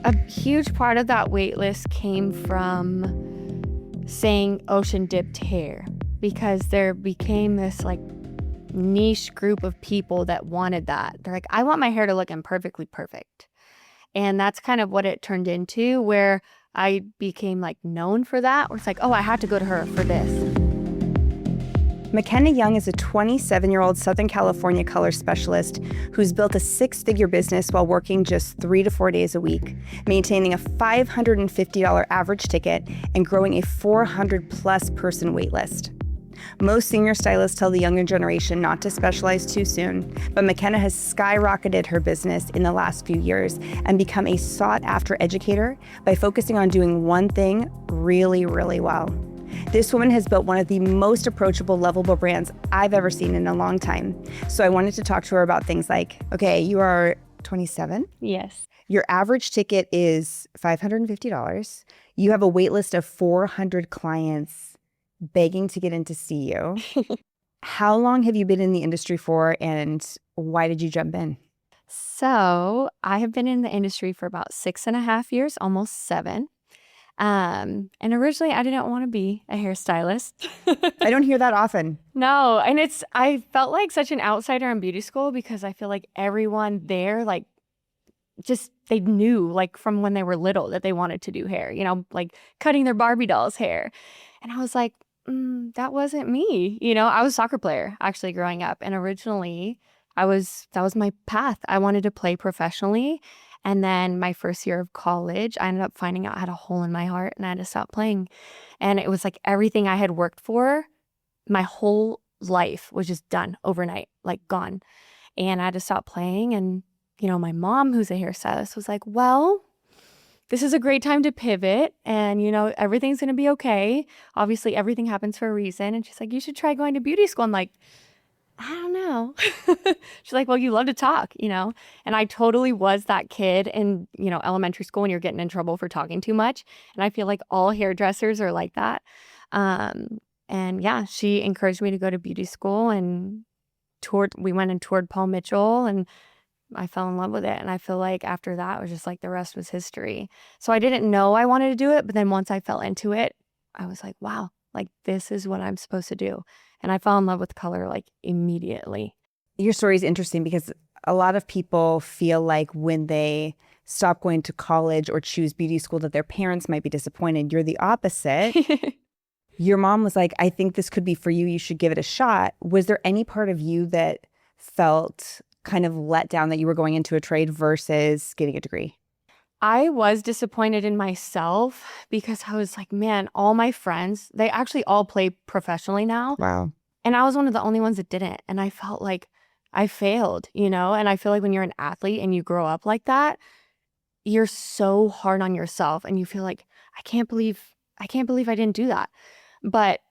A huge part of that wait list came from saying ocean dipped hair, because there became this like niche group of people that wanted that. They're like, I want my hair to look imperfectly perfect. And that's kind of what it turned into, where I became like known for that. Where it's like, oh, I have to go to her for this. Makenna Young is a 27-year-old Southern California color specialist who's built a six-figure business while working just 3 to 4 days a week, maintaining a $550 average ticket and growing a 400-plus person waitlist. Most senior stylists tell the younger generation not to specialize too soon, but Makenna has skyrocketed her business in the last few years and become a sought-after educator by focusing on doing one thing really, really well. This woman has built one of the most approachable, lovable brands I've ever seen in a long time. So I wanted to talk to her about things like, okay, you are 27. Yes. Your average ticket is $550. You have a wait list of 400 clients begging to get in to see you. How long have you been in the industry for, and why did you jump in? So I have been in the industry for about 6.5 years, almost 7. And originally I didn't want to be a hairstylist. I don't hear that often. No, and I felt like such an outsider in beauty school, because I feel like everyone there, like, just they knew like from when they were little that they wanted to do hair, like cutting their Barbie doll's hair. And I was like, that wasn't me. I was a soccer player actually growing up, and originally that was my path. I wanted to play professionally. And then my first year of college, I ended up finding out I had a hole in my heart and I had to stop playing. And it was like everything I had worked for, my whole life was just done overnight, like gone. And I had to stop playing. And, my mom, who's a hairstylist, was like, well, this is a great time to pivot, and, everything's going to be okay. Obviously, everything happens for a reason. And she's like, you should try going to beauty school. I'm like, I don't know. She's like, well, you love to talk, And I totally was that kid in, elementary school when you're getting in trouble for talking too much. And I feel like all hairdressers are like that. And yeah, she encouraged me to go to beauty school, and we went and toured Paul Mitchell, and I fell in love with it. And I feel like after that, it was just like the rest was history. So I didn't know I wanted to do it. But then once I fell into it, I was like, wow, like this is what I'm supposed to do. And I fell in love with color like immediately. Your story is interesting because a lot of people feel like when they stop going to college or choose beauty school that their parents might be disappointed. You're the opposite. Your mom was like, I think this could be for you. You should give it a shot. Was there any part of you that felt kind of let down that you were going into a trade versus getting a degree? I was disappointed in myself because I was like, man, all my friends, they actually all play professionally now. Wow. And I was one of the only ones that didn't. And I felt like I failed, And I feel like when you're an athlete and you grow up like that, you're so hard on yourself and you feel like, I can't believe I didn't do that. But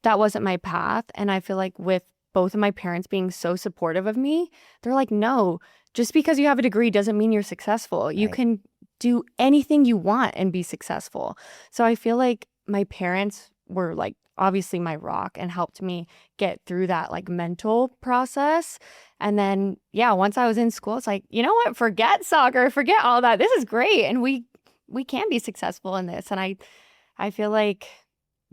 that wasn't my path. And I feel like with both of my parents being so supportive of me, they're like, no, just because you have a degree doesn't mean you're successful. You can do anything you want and be successful. So I feel like my parents were like obviously my rock and helped me get through that like mental process. And then, yeah, once I was in school, it's like, you know what? Forget soccer, forget all that. This is great. And we can be successful in this. And I feel like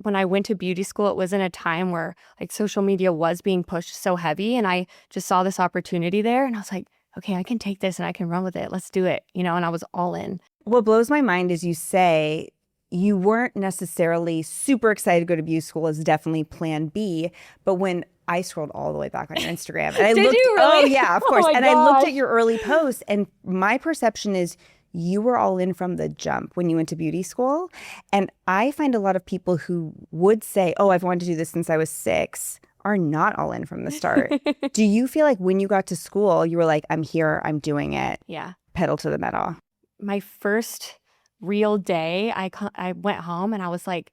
when I went to beauty school, it was in a time where like social media was being pushed so heavy. And I just saw this opportunity there. And I was like, okay, I can take this and I can run with it. Let's do it. And I was all in. What blows my mind is you say you weren't necessarily super excited to go to beauty school as definitely plan B. But when I scrolled all the way back on your Instagram and I Did looked, you really? Oh yeah, of course. Oh and gosh. I looked at your early posts, and my perception is you were all in from the jump when you went to beauty school. And I find a lot of people who would say, oh, I've wanted to do this since I was 6, are not all in from the start. Do you feel like when you got to school, you were like, I'm here, I'm doing it. Yeah. Pedal to the metal. My first real day, I went home and I was like,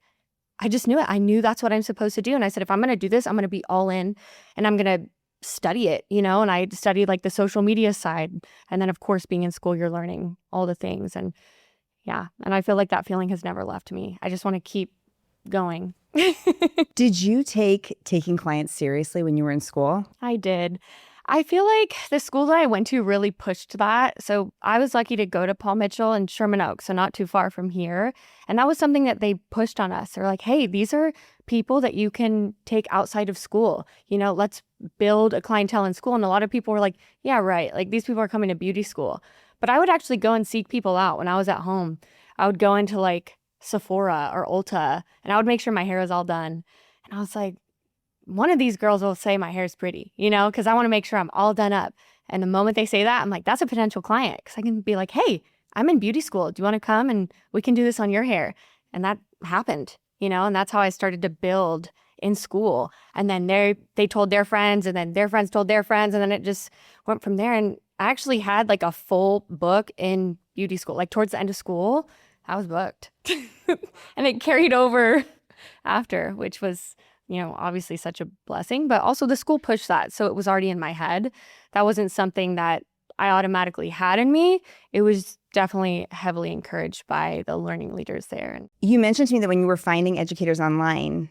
I just knew it. I knew that's what I'm supposed to do. And I said, if I'm going to do this, I'm going to be all in and I'm going to study it, and I studied like the social media side. And then of course, being in school, you're learning all the things. And yeah. And I feel like that feeling has never left me. I just want to keep going. Did you take taking clients seriously when you were in school? I did. I feel like the school that I went to really pushed that. So I was lucky to go to Paul Mitchell and Sherman Oaks, so not too far from here. And that was something that they pushed on us. They're like, hey, these are people that you can take outside of school. Let's build a clientele in school. And a lot of people were like, yeah, right. Like these people are coming to beauty school. But I would actually go and seek people out when I was at home. I would go into like Sephora or Ulta and I would make sure my hair was all done. And I was like, one of these girls will say my hair's pretty, because I want to make sure I'm all done up. And the moment they say that, I'm like, that's a potential client. Because I can be like, hey, I'm in beauty school. Do you want to come and we can do this on your hair? And that happened, and that's how I started to build in school. And then they told their friends and then their friends told their friends. And then it just went from there. And I actually had like a full book in beauty school. Like towards the end of school, I was booked. And it carried over after, which was obviously such a blessing, but also the school pushed that. So it was already in my head. That wasn't something that I automatically had in me. It was definitely heavily encouraged by the learning leaders there. You mentioned to me that when you were finding educators online,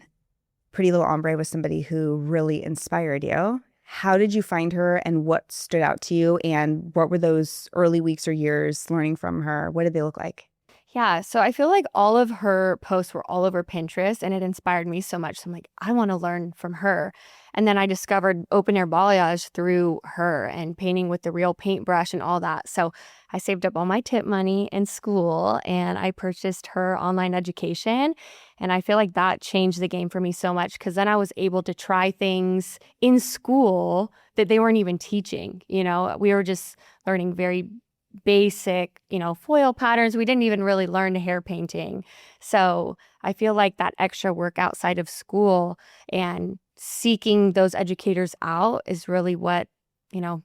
Pretty Little Ombre was somebody who really inspired you. How did you find her and what stood out to you? And what were those early weeks or years learning from her? What did they look like? Yeah, so I feel like all of her posts were all over Pinterest and it inspired me so much. So I'm like, I want to learn from her. And then I discovered open air balayage through her and painting with the real paintbrush and all that. So I saved up all my tip money in school and I purchased her online education. And I feel like that changed the game for me so much because then I was able to try things in school that they weren't even teaching. We were just learning very basic, foil patterns. We didn't even really learn hair painting. So I feel like that extra work outside of school and seeking those educators out is really what,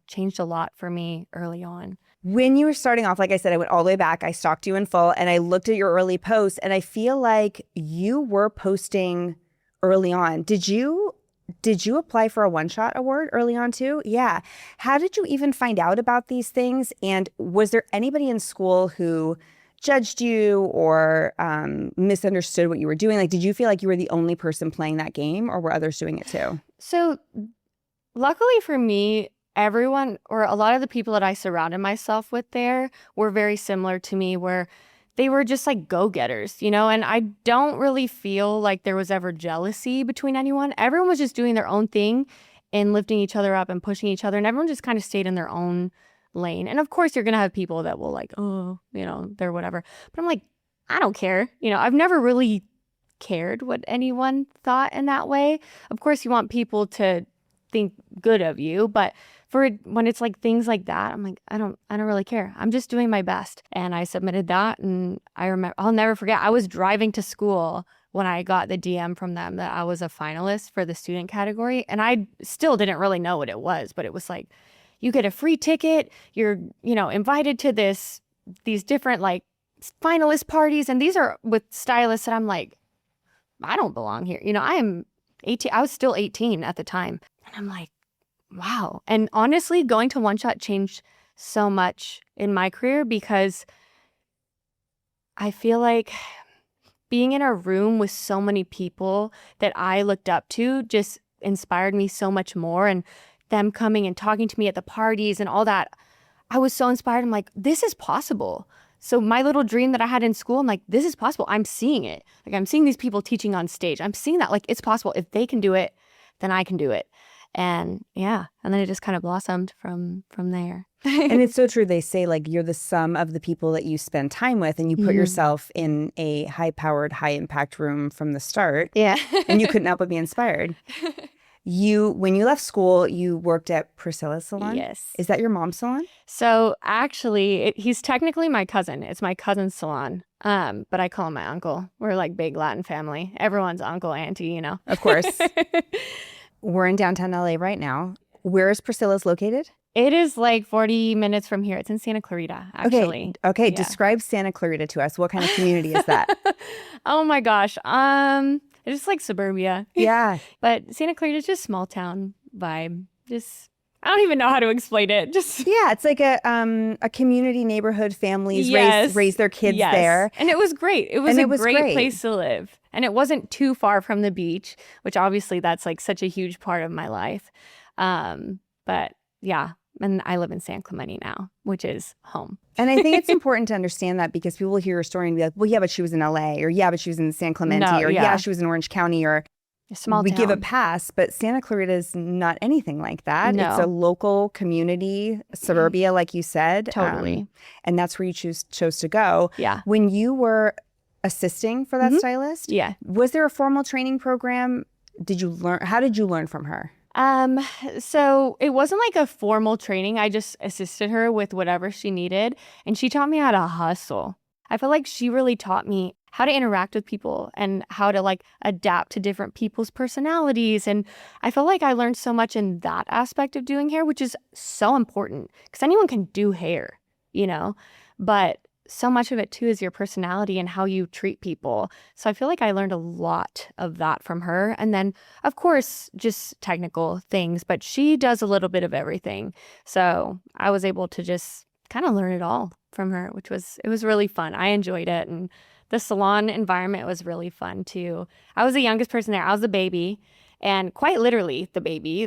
changed a lot for me early on. When you were starting off, like I said, I went all the way back. I stalked you in full and I looked at your early posts and I feel like you were posting early on. Did you apply for a one-shot award early on too? Yeah. How did you even find out about these things? And was there anybody in school who judged you or misunderstood what you were doing? Like, did you feel like you were the only person playing that game or were others doing it too? So luckily for me, everyone or a lot of the people that I surrounded myself with there were very similar to me where they were just like go-getters, and I don't really feel like there was ever jealousy between anyone. Everyone was just doing their own thing and lifting each other up and pushing each other. And everyone just kind of stayed in their own lane. And of course, you're going to have people that will like, oh, they're whatever. But I'm like, I don't care. I've never really cared what anyone thought in that way. Of course, you want people to think good of you, but for when it's like things like that, I'm like, I don't really care. I'm just doing my best. And I submitted that. And I remember, I'll never forget, I was driving to school when I got the DM from them that I was a finalist for the student category. And I still didn't really know what it was, but it was like, you get a free ticket. You're, invited to these different like finalist parties. And these are with stylists. And I'm like, I don't belong here. I am 18. I was still 18 at the time. And I'm like, wow. And honestly, going to One Shot changed so much in my career because I feel like being in a room with so many people that I looked up to just inspired me so much more. And them coming and talking to me at the parties and all that, I was so inspired. I'm like, this is possible. So my little dream that I had in school, I'm like, this is possible. I'm seeing it. Like I'm seeing these people teaching on stage. I'm seeing that like it's possible. If they can do it, then I can do it. And yeah, and then it just kind of blossomed from there. And it's so true. They say like you're the sum of the people that you spend time with and you put yourself in a high-powered, high-impact room from the start. Yeah. And you couldn't help but be inspired. When you left school, you worked at Priscilla's salon? Yes. Is that your mom's salon? So actually, he's technically my cousin. It's my cousin's salon. But I call him my uncle. We're like big Latin family. Everyone's uncle, auntie, Of course. We're in downtown LA right now. Where is Priscilla's located? It is like 40 minutes from here. It's in Santa Clarita, actually. Okay. Yeah. Describe Santa Clarita to us. What kind of community is that? Oh my gosh. It's just like suburbia. Yeah. But Santa Clarita is just small town vibe. I don't even know how to explain it. Yeah, it's like a community neighborhood. Families raise their kids there. And it was great. It was a great place to live. And it wasn't too far from the beach, which obviously that's like such a huge part of my life. But yeah. And I live in San Clemente now, which is home. And I think it's important to understand that because people will hear your story and be like, well, yeah, but she was in LA, or yeah, but she was in San Clemente, No, or yeah. yeah, she was in Orange County, or A small we town. give a pass. But Santa Clarita is not anything like that. No. It's a local community, suburbia, like you said. Totally. And that's where you chose to go. Yeah. When you were assisting for that stylist, Yeah. was there a formal training program? How did you learn from her? So it wasn't like a formal training. I just assisted her with whatever she needed. And she taught me how to hustle. I feel like she really taught me how to interact with people and how to like adapt to different people's personalities. And I feel like I learned so much in that aspect of doing hair, which is so important because anyone can do hair, you know, but so much of it too is your personality and how you treat people. So I feel like I learned a lot of that from her. And then of course, just technical things, but she does a little bit of everything. So I was able to just kind of learn it all from her, it was really fun. I enjoyed it. And the salon environment was really fun too. I was the youngest person there. I was the baby, and quite literally the baby.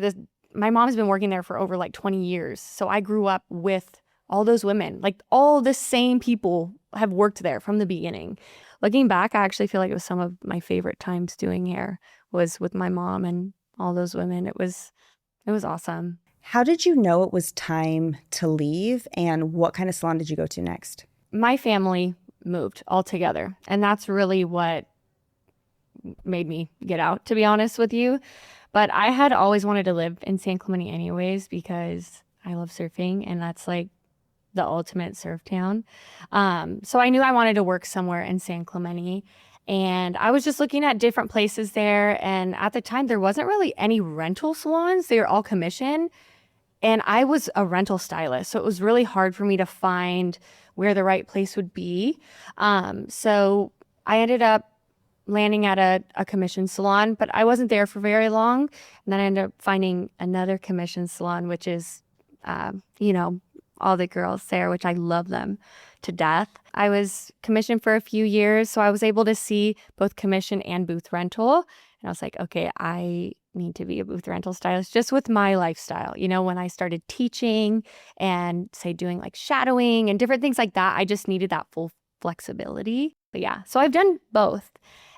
My mom's been working there for over like 20 years. So I grew up with all those women, like all the same people have worked there from the beginning. Looking back, I actually feel like it was some of my favorite times doing hair was with my mom and all those women. It was awesome. How did you know it was time to leave, and what kind of salon did you go to next? My family moved all together, and that's really what made me get out, to be honest with you. But I had always wanted to live in San Clemente anyways because I love surfing, and that's like the ultimate surf town. So I knew I wanted to work somewhere in San Clemente, and I was just looking at different places there. And at the time, there wasn't really any rental salons. They were all commission. And I was a rental stylist, so it was really hard for me to find where the right place would be. So I ended up landing at a commission salon, but I wasn't there for very long. And then I ended up finding another commission salon, which is, all the girls there, which I love them to death. I was commissioned for a few years, so I was able to see both commission and booth rental. And I was like, okay, I need to be a booth rental stylist just with my lifestyle. You know, when I started teaching and say doing like shadowing and different things like that, I just needed that full flexibility. But yeah, so I've done both,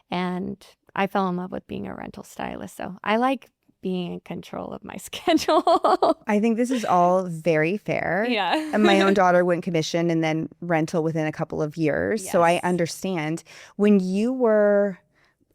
and I fell in love with being a rental stylist. So I like being in control of my schedule. I think this is all very fair. Yeah. And my own daughter went commission and then rental within a couple of years. Yes. So I understand. When you were,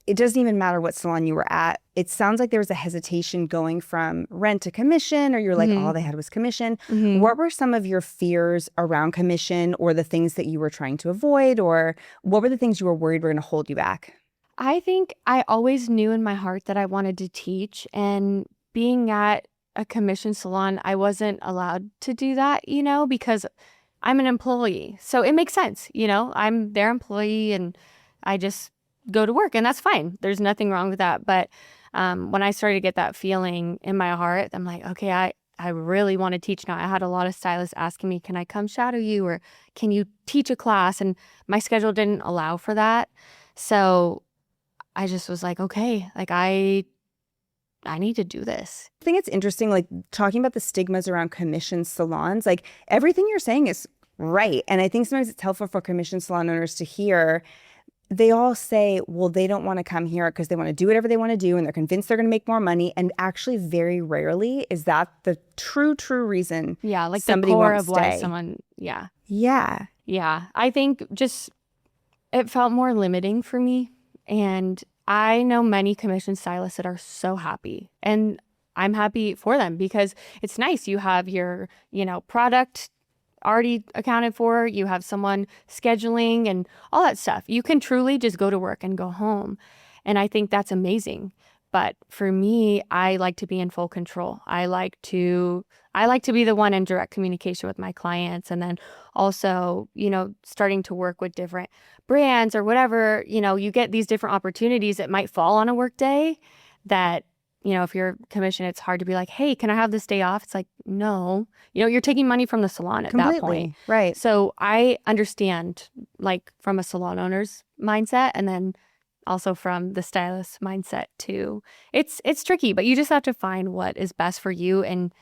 it doesn't even matter what salon you were at, it sounds like there was a hesitation going from rent to commission, or you're like, all they had was commission. What were some of your fears around commission, or the things that you were trying to avoid, or what were the things you were worried were going to hold you back? I think I always knew in my heart that I wanted to teach, and being at a commission salon, I wasn't allowed to do that, because I'm an employee. So it makes sense, I'm their employee and I just go to work, and that's fine. There's nothing wrong with that. But when I started to get that feeling in my heart, I'm like, okay, I really want to teach now. I had a lot of stylists asking me, can I come shadow you, or can you teach a class? And my schedule didn't allow for that. So I just was like, okay, like I need to do this. I think it's interesting, like talking about the stigmas around commission salons, like everything you're saying is right. And I think sometimes it's helpful for commission salon owners to hear. They all say, well, they don't want to come here because they want to do whatever they want to do and they're convinced they're going to make more money. And actually, very rarely is that the true reason. Yeah, like somebody the core won't of why stay. someone, yeah. Yeah. Yeah, I think just it felt more limiting for me. And I know many commission stylists that are so happy. And I'm happy for them because it's nice. You have your, product already accounted for. You have someone scheduling and all that stuff. You can truly just go to work and go home. And I think that's amazing. But for me, I like to be in full control. I like to be the one in direct communication with my clients. And then also, starting to work with different brands or whatever, you get these different opportunities that might fall on a work day that, if you're commissioned, it's hard to be like, hey, can I have this day off? It's like, no, you're taking money from the salon at that point. Right. So I understand, like, from a salon owner's mindset, and then also from the stylist mindset too. It's tricky, but you just have to find what is best for you and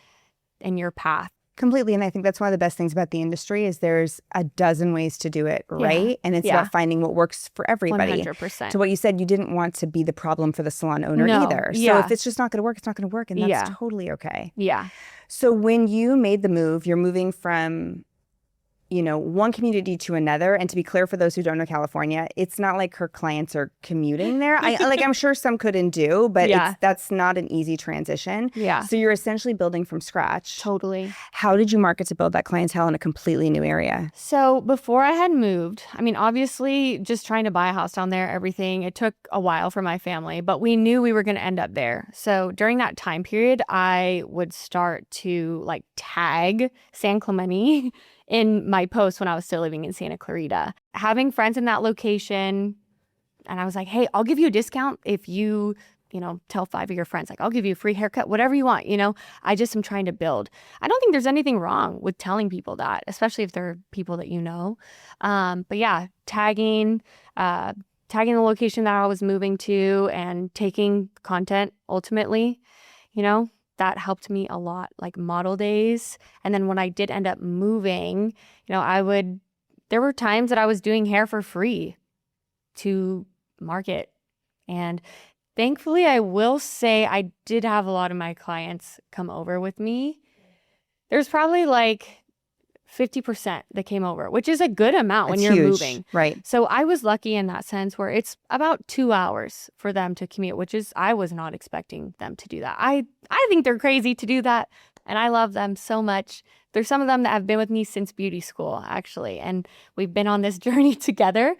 in your path. Completely. And I think that's one of the best things about the industry is there's a dozen ways to do it, right? And it's about finding what works for everybody. 100%. So what you said, you didn't want to be the problem for the salon owner either. So if it's just not going to work, it's not going to work. And that's totally okay. Yeah. So when you made the move, you're moving from, you know, one community to another. And to be clear, for those who don't know California, it's not like her clients are commuting there. I'm sure some couldn't do, but that's not an easy transition. Yeah. So you're essentially building from scratch. Totally. How did you market to build that clientele in a completely new area? So before I had moved, I mean, obviously just trying to buy a house down there, everything, it took a while for my family, but we knew we were going to end up there. So during that time period, I would start to like tag San Clemente in my posts when I was still living in Santa Clarita. Having friends in that location, and I was like, hey, I'll give you a discount if you tell 5 of your friends, like, I'll give you a free haircut, whatever you want, I just am trying to build. I don't think there's anything wrong with telling people that, especially if they're people that you know. But yeah, tagging the location that I was moving to and taking content ultimately, that helped me a lot, like model days. And then when I did end up moving, there were times that I was doing hair for free to market. And thankfully, I will say I did have a lot of my clients come over with me. There's probably like 50% that came over, which is a good amount when you're moving. Right. So I was lucky in that sense where it's about 2 hours for them to commute, which is, I was not expecting them to do that. I think they're crazy to do that. And I love them so much. There's some of them that have been with me since beauty school, actually. And we've been on this journey together.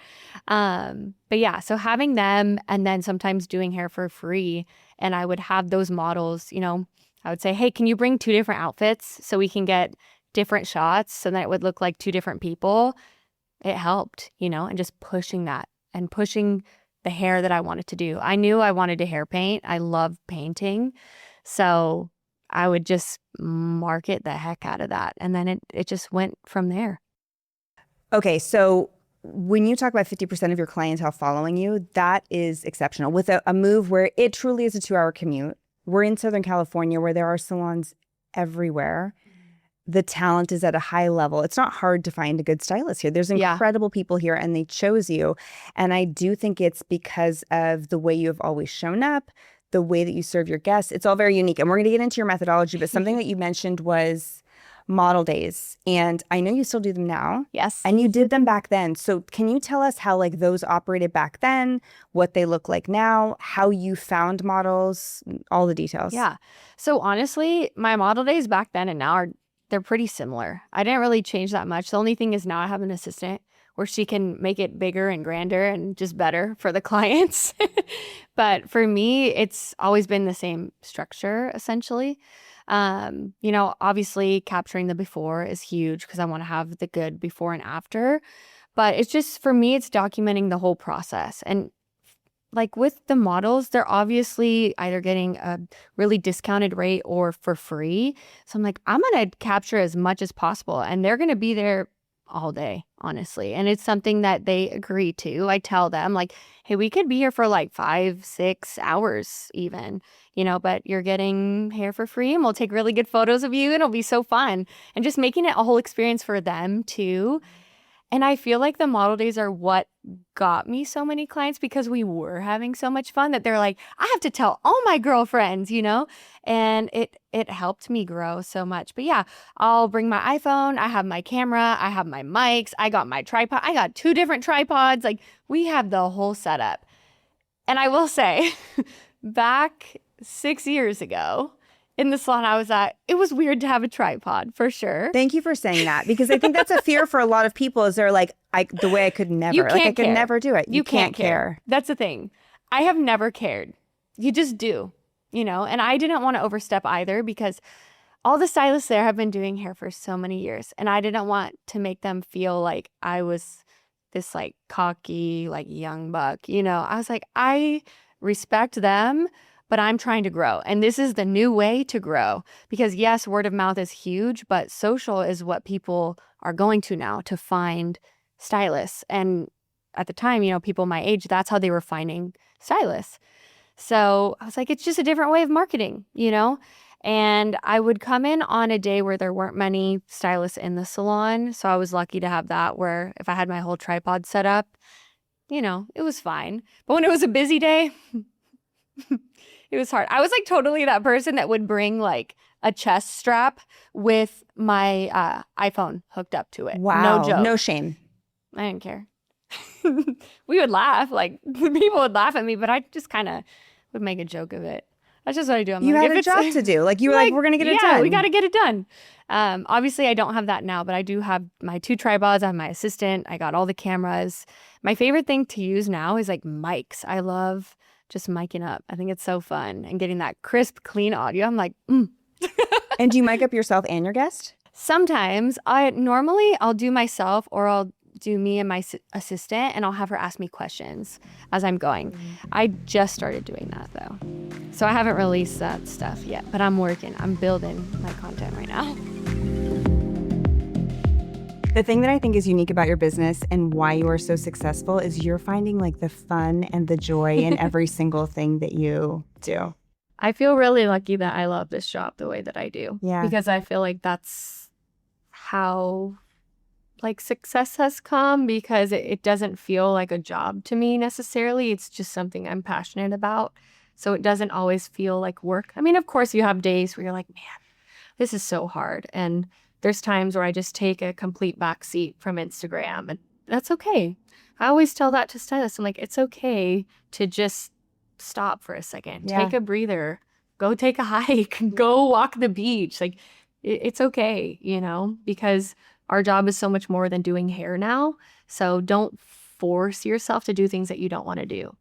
But yeah, so having them and then sometimes doing hair for free. And I would have those models, I would say, hey, can you bring 2 different outfits so we can get different shots so that it would look like 2 different people? It helped, and just pushing that and pushing the hair that I wanted to do. I knew I wanted to hair paint. I love painting. So I would just market the heck out of that. And then it just went from there. Okay, so when you talk about 50% of your clientele following you, that is exceptional. With a move where it truly is a 2-hour commute, we're in Southern California where there are salons everywhere. The talent is at a high level. It's not hard to find a good stylist here. There's incredible people here and they chose you. And I do think it's because of the way you have always shown up, the way that you serve your guests. It's all very unique. And we're going to get into your methodology, but something that you mentioned was model days. And I know you still do them now. Yes. And you did them back then. So can you tell us how like those operated back then, what they look like now, how you found models, all the details? Yeah. So honestly, my model days back then and now they're pretty similar. I didn't really change that much. The only thing is now I have an assistant where she can make it bigger and grander and just better for the clients. But for me, it's always been the same structure, essentially. Obviously capturing the before is huge because I want to have the good before and after. But it's just, for me, it's documenting the whole process. And like with the models, they're obviously either getting a really discounted rate or for free. So I'm like, I'm going to capture as much as possible. And they're going to be there all day, honestly. And it's something that they agree to. I tell them like, hey, we could be here for like 5-6 hours even, but you're getting hair for free and we'll take really good photos of you. It'll be so fun. And just making it a whole experience for them too. And I feel like the model days are what got me so many clients because we were having so much fun that they're like, I have to tell all my girlfriends, and it helped me grow so much. But yeah, I'll bring my iPhone. I have my camera. I have my mics. I got my tripod. I got 2 different tripods. Like we have the whole setup. And I will say back 6 years ago, in the salon I was at, it was weird to have a tripod, for sure. Thank you for saying that, because I think that's a fear for a lot of people is they're like, the way I could never. You can't like I could care. never do it. You can't care. That's the thing. I have never cared. You just do, and I didn't want to overstep either because all the stylists there have been doing hair for so many years. And I didn't want to make them feel like I was this like cocky, like young buck, I was like, I respect them, but I'm trying to grow. And this is the new way to grow because yes, word of mouth is huge, but social is what people are going to now to find stylists. And at the time, people my age, that's how they were finding stylists. So I was like, it's just a different way of marketing, And I would come in on a day where there weren't many stylists in the salon. So I was lucky to have that, where if I had my whole tripod set up, it was fine. But when it was a busy day, it was hard. I was like totally that person that would bring like a chest strap with my iPhone hooked up to it. Wow. No joke. No shame. I didn't care. We would laugh. Like, people would laugh at me, but I just kind of would make a joke of it. That's just what I do. I'm You like, had a job to do. Like, you were like, we're going to get it done. Yeah, we got to get it done. Obviously, I don't have that now, but I do have my 2 tripods. I have my assistant. I got all the cameras. My favorite thing to use now is like mics. I love just miking up. I think it's so fun. And getting that crisp, clean audio. I'm like, And do you mic up yourself and your guest? Sometimes. I'll do myself, or I'll do me and my assistant, and I'll have her ask me questions as I'm going. I just started doing that though. So I haven't released that stuff yet, but I'm working. I'm building my content right now. The thing that I think is unique about your business and why you are so successful is you're finding like the fun and the joy in every single thing that you do. I feel really lucky that I love this job the way that I do. Yeah. Because I feel like that's how like success has come, because it doesn't feel like a job to me necessarily. It's just something I'm passionate about. So it doesn't always feel like work. I mean, of course you have days where you're like, man, this is so hard. And there's times where I just take a complete back seat from Instagram, and that's okay. I always tell that to stylists. I'm like, it's okay to just stop for a second, take a breather, go take a hike, go walk the beach. Like, it's okay, because our job is so much more than doing hair now. So don't force yourself to do things that you don't want to do.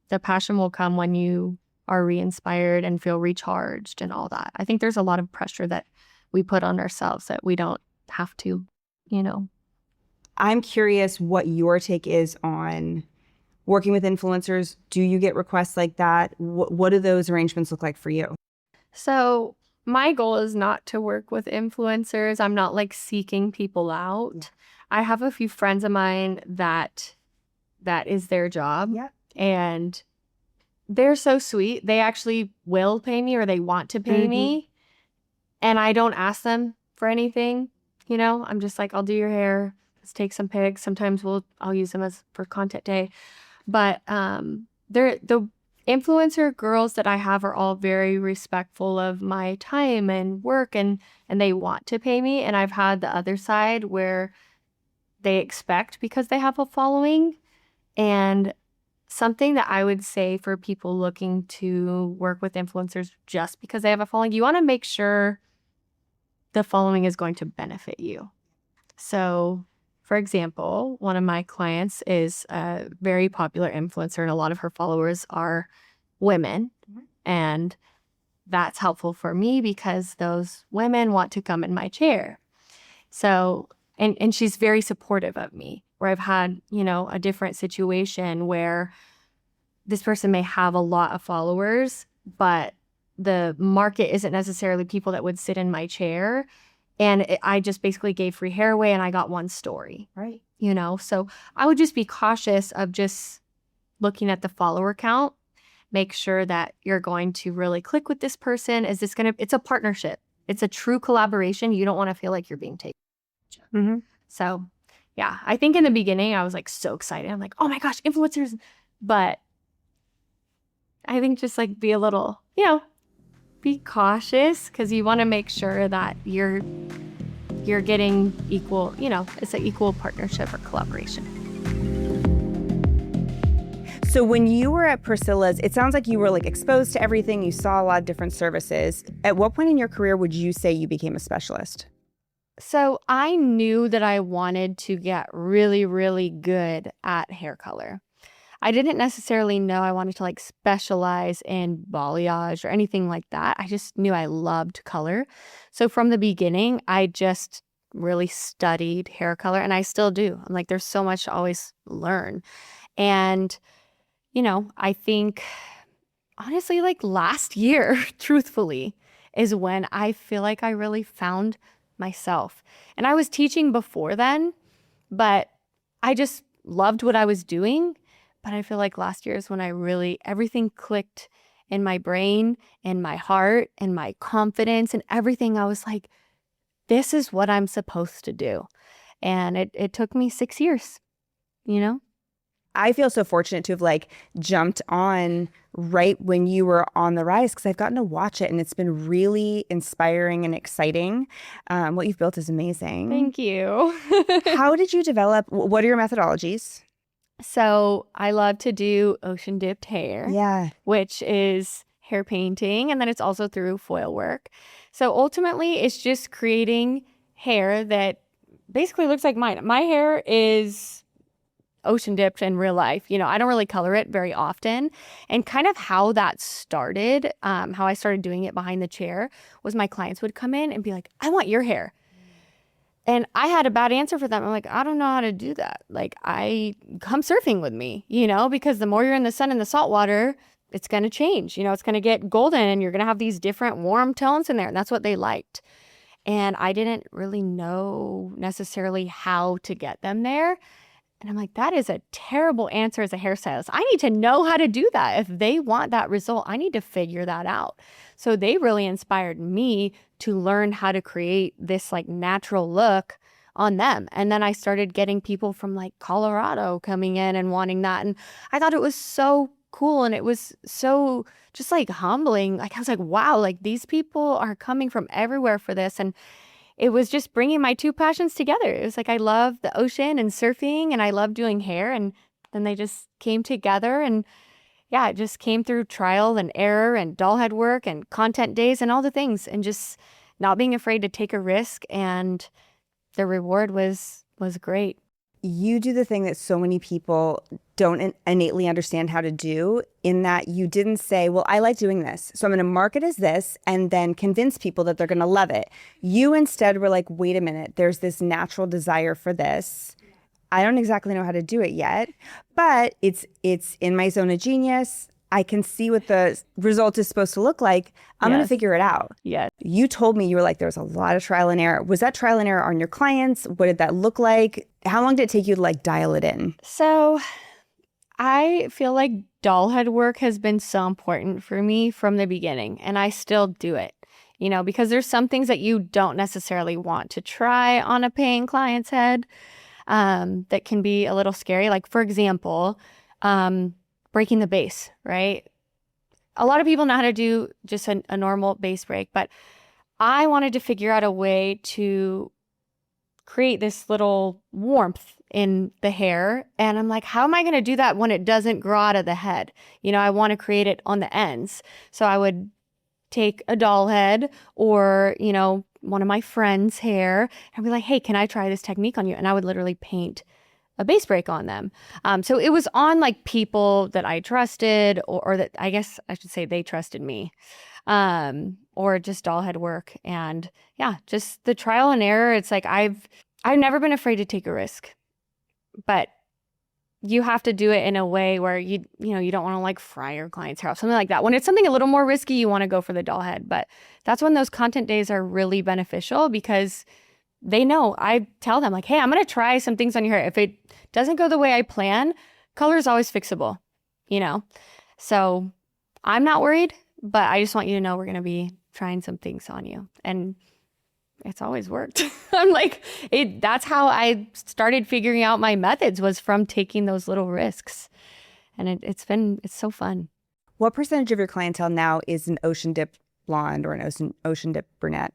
The passion will come when you are re-inspired and feel recharged and all that. I think there's a lot of pressure that we put on ourselves that we don't have to, I'm curious what your take is on working with influencers. Do you get requests like that? What do those arrangements look like for you? So my goal is not to work with influencers. I'm not like seeking people out. I have a few friends of mine that is their job. Yeah. And they're so sweet. They actually will pay me, or they want to pay me. And I don't ask them for anything. I'm just like, I'll do your hair. Let's take some pics. Sometimes I'll use them for content day. But the influencer girls that I have are all very respectful of my time and work, and they want to pay me. And I've had the other side where they expect because they have a following. And something that I would say for people looking to work with influencers just because they have a following, you want to make sure the following is going to benefit you. So, for example, one of my clients is a very popular influencer, and a lot of her followers are women. And that's helpful for me because those women want to come in my chair. So, and she's very supportive of me, where I've had, a different situation where this person may have a lot of followers, but the market isn't necessarily people that would sit in my chair. And I just basically gave free hair away, and I got one story. Right. So I would just be cautious of just looking at the follower count. Make sure that you're going to really click with this person. It's a partnership. It's a true collaboration. You don't want to feel like you're being taken. So yeah, I think in the beginning I was like so excited. I'm like, oh my gosh, influencers. But I think just like be a little, be cautious, because you want to make sure that you're getting equal, it's an equal partnership or collaboration. So when you were at Priscilla's, it sounds like you were like exposed to everything. You saw a lot of different services. At what point in your career would you say you became a specialist? So I knew that I wanted to get really, really good at hair color. I didn't necessarily know I wanted to like specialize in balayage or anything like that. I just knew I loved color. So from the beginning, I just really studied hair color, and I still do. I'm like, there's so much to always learn. And, I think honestly, like last year, truthfully, is when I feel like I really found myself. And I was teaching before then, but I just loved what I was doing. But I feel like last year is when everything clicked, in my brain and my heart and my confidence and everything. I was like, this is what I'm supposed to do. And it took me 6 years, you know? I feel so fortunate to have like jumped on right when you were on the rise, because I've gotten to watch it and it's been really inspiring and exciting. What you've built is amazing. Thank you. How did you develop? What are your methodologies? So I love to do ocean dipped hair, Yeah. which is hair painting, and then it's also through foil work. So ultimately, it's just creating hair that basically looks like mine. My hair is ocean dipped in real life. You know, I don't really color it very often. And kind of how that started, how I started doing it behind the chair, was my clients would come in and be like, I want your hair. And I had a bad answer for them. I'm like, I don't know how to do that. Like, come surfing with me, you know, because the more you're in the sun and the salt water, it's going to change. You know, it's going to get golden and you're going to have these different warm tones in there. And that's what they liked. And I didn't really know necessarily how to get them there. And I'm like, that is a terrible answer as a hairstylist. I need to know how to do that. If they want that result, I need to figure that out. So they really inspired me to learn how to create this like natural look on them. And then I started getting people from like Colorado coming in and wanting that. And I thought it was so cool. And it was so just like humbling. Like I was like, wow, like these people are coming from everywhere for this. And it was just bringing my two passions together. It was like I love the ocean and surfing and I love doing hair. And then they just came together. And yeah, it just came through trial and error and doll head work and content days and all the things, and just not being afraid to take a risk. And the reward was great. You do the thing that so many people don't innately understand how to do, in that you didn't say, well, I like doing this, so I'm going to market as this and then convince people that they're going to love it. You instead were like, wait a minute, there's this natural desire for this. I don't exactly know how to do it yet, but it's in my zone of genius. I can see what the result is supposed to look like. I'm going to figure it out. Yeah. You told me, you were like, there was a lot of trial and error. Was that trial and error on your clients? What did that look like? How long did it take you to like dial it in? So I feel like doll head work has been so important for me from the beginning, and I still do it, you know, because there's some things that you don't necessarily want to try on a paying client's head that can be a little scary. Like, for example, breaking the base, right? A lot of people know how to do just a normal base break, but I wanted to figure out a way to create this little warmth in the hair. And I'm like, how am I going to do that when it doesn't grow out of the head? You know, I want to create it on the ends. So I would take a doll head or, you know, one of my friends' hair and be like, hey, can I try this technique on you? And I would literally paint a base break on them. So it was on like people that I trusted, or that I guess I should say they trusted me, or just doll head work. And yeah, just the trial and error. It's like I've never been afraid to take a risk, but you have to do it in a way where you don't want to like fry your client's hair off, something like that. When it's something a little more risky, you want to go for the doll head. But that's when those content days are really beneficial, because they know, I tell them like, hey, I'm going to try some things on your hair. If it doesn't go the way I plan, color is always fixable, you know? So I'm not worried, but I just want you to know we're going to be trying some things on you. And it's always worked. I'm like, that's how I started figuring out my methods, was from taking those little risks. And it's so fun. What percentage of your clientele now is an ocean dip blonde or an ocean dip brunette?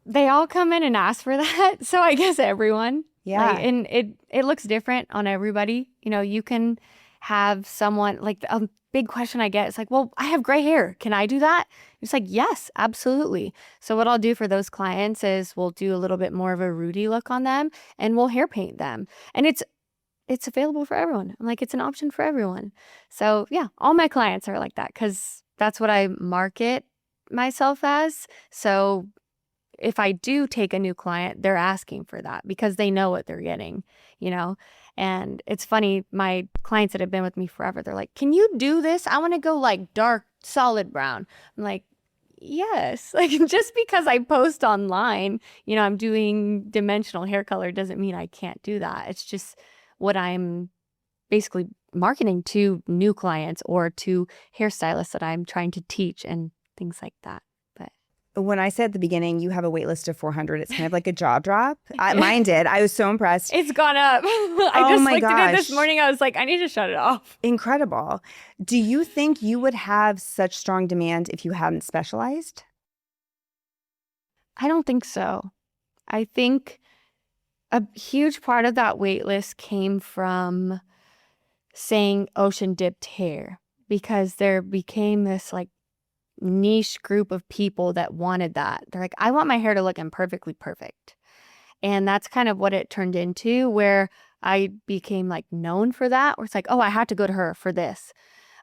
They all come in and ask for that. So I guess everyone. Yeah. Like, and it looks different on everybody. You know, you can have someone, like a big question I get is like, well, I have gray hair. Can I do that? It's like, yes, absolutely. So what I'll do for those clients is we'll do a little bit more of a Rudy look on them and we'll hair paint them. And it's available for everyone. I'm like, it's an option for everyone. So yeah, all my clients are like that, because that's what I market myself as. So if I do take a new client, they're asking for that because they know what they're getting, you know? And it's funny, my clients that have been with me forever, they're like, can you do this? I want to go like dark, solid brown. I'm like, yes. Like, just because I post online, you know, I'm doing dimensional hair color doesn't mean I can't do that. It's just what I'm basically marketing to new clients or to hairstylists that I'm trying to teach and things like that. When I said at the beginning, you have a wait list of 400, it's kind of like a jaw drop. Mine did. I was so impressed. It's gone up. I just looked at it this morning. I was like, I need to shut it off. Incredible. Do you think you would have such strong demand if you hadn't specialized? I don't think so. I think a huge part of that wait list came from saying ocean dipped hair, because there became this like niche group of people that wanted that. They're like, I want my hair to look imperfectly perfect. And that's kind of what it turned into, where I became like known for that, where it's like, oh, I had to go to her for this.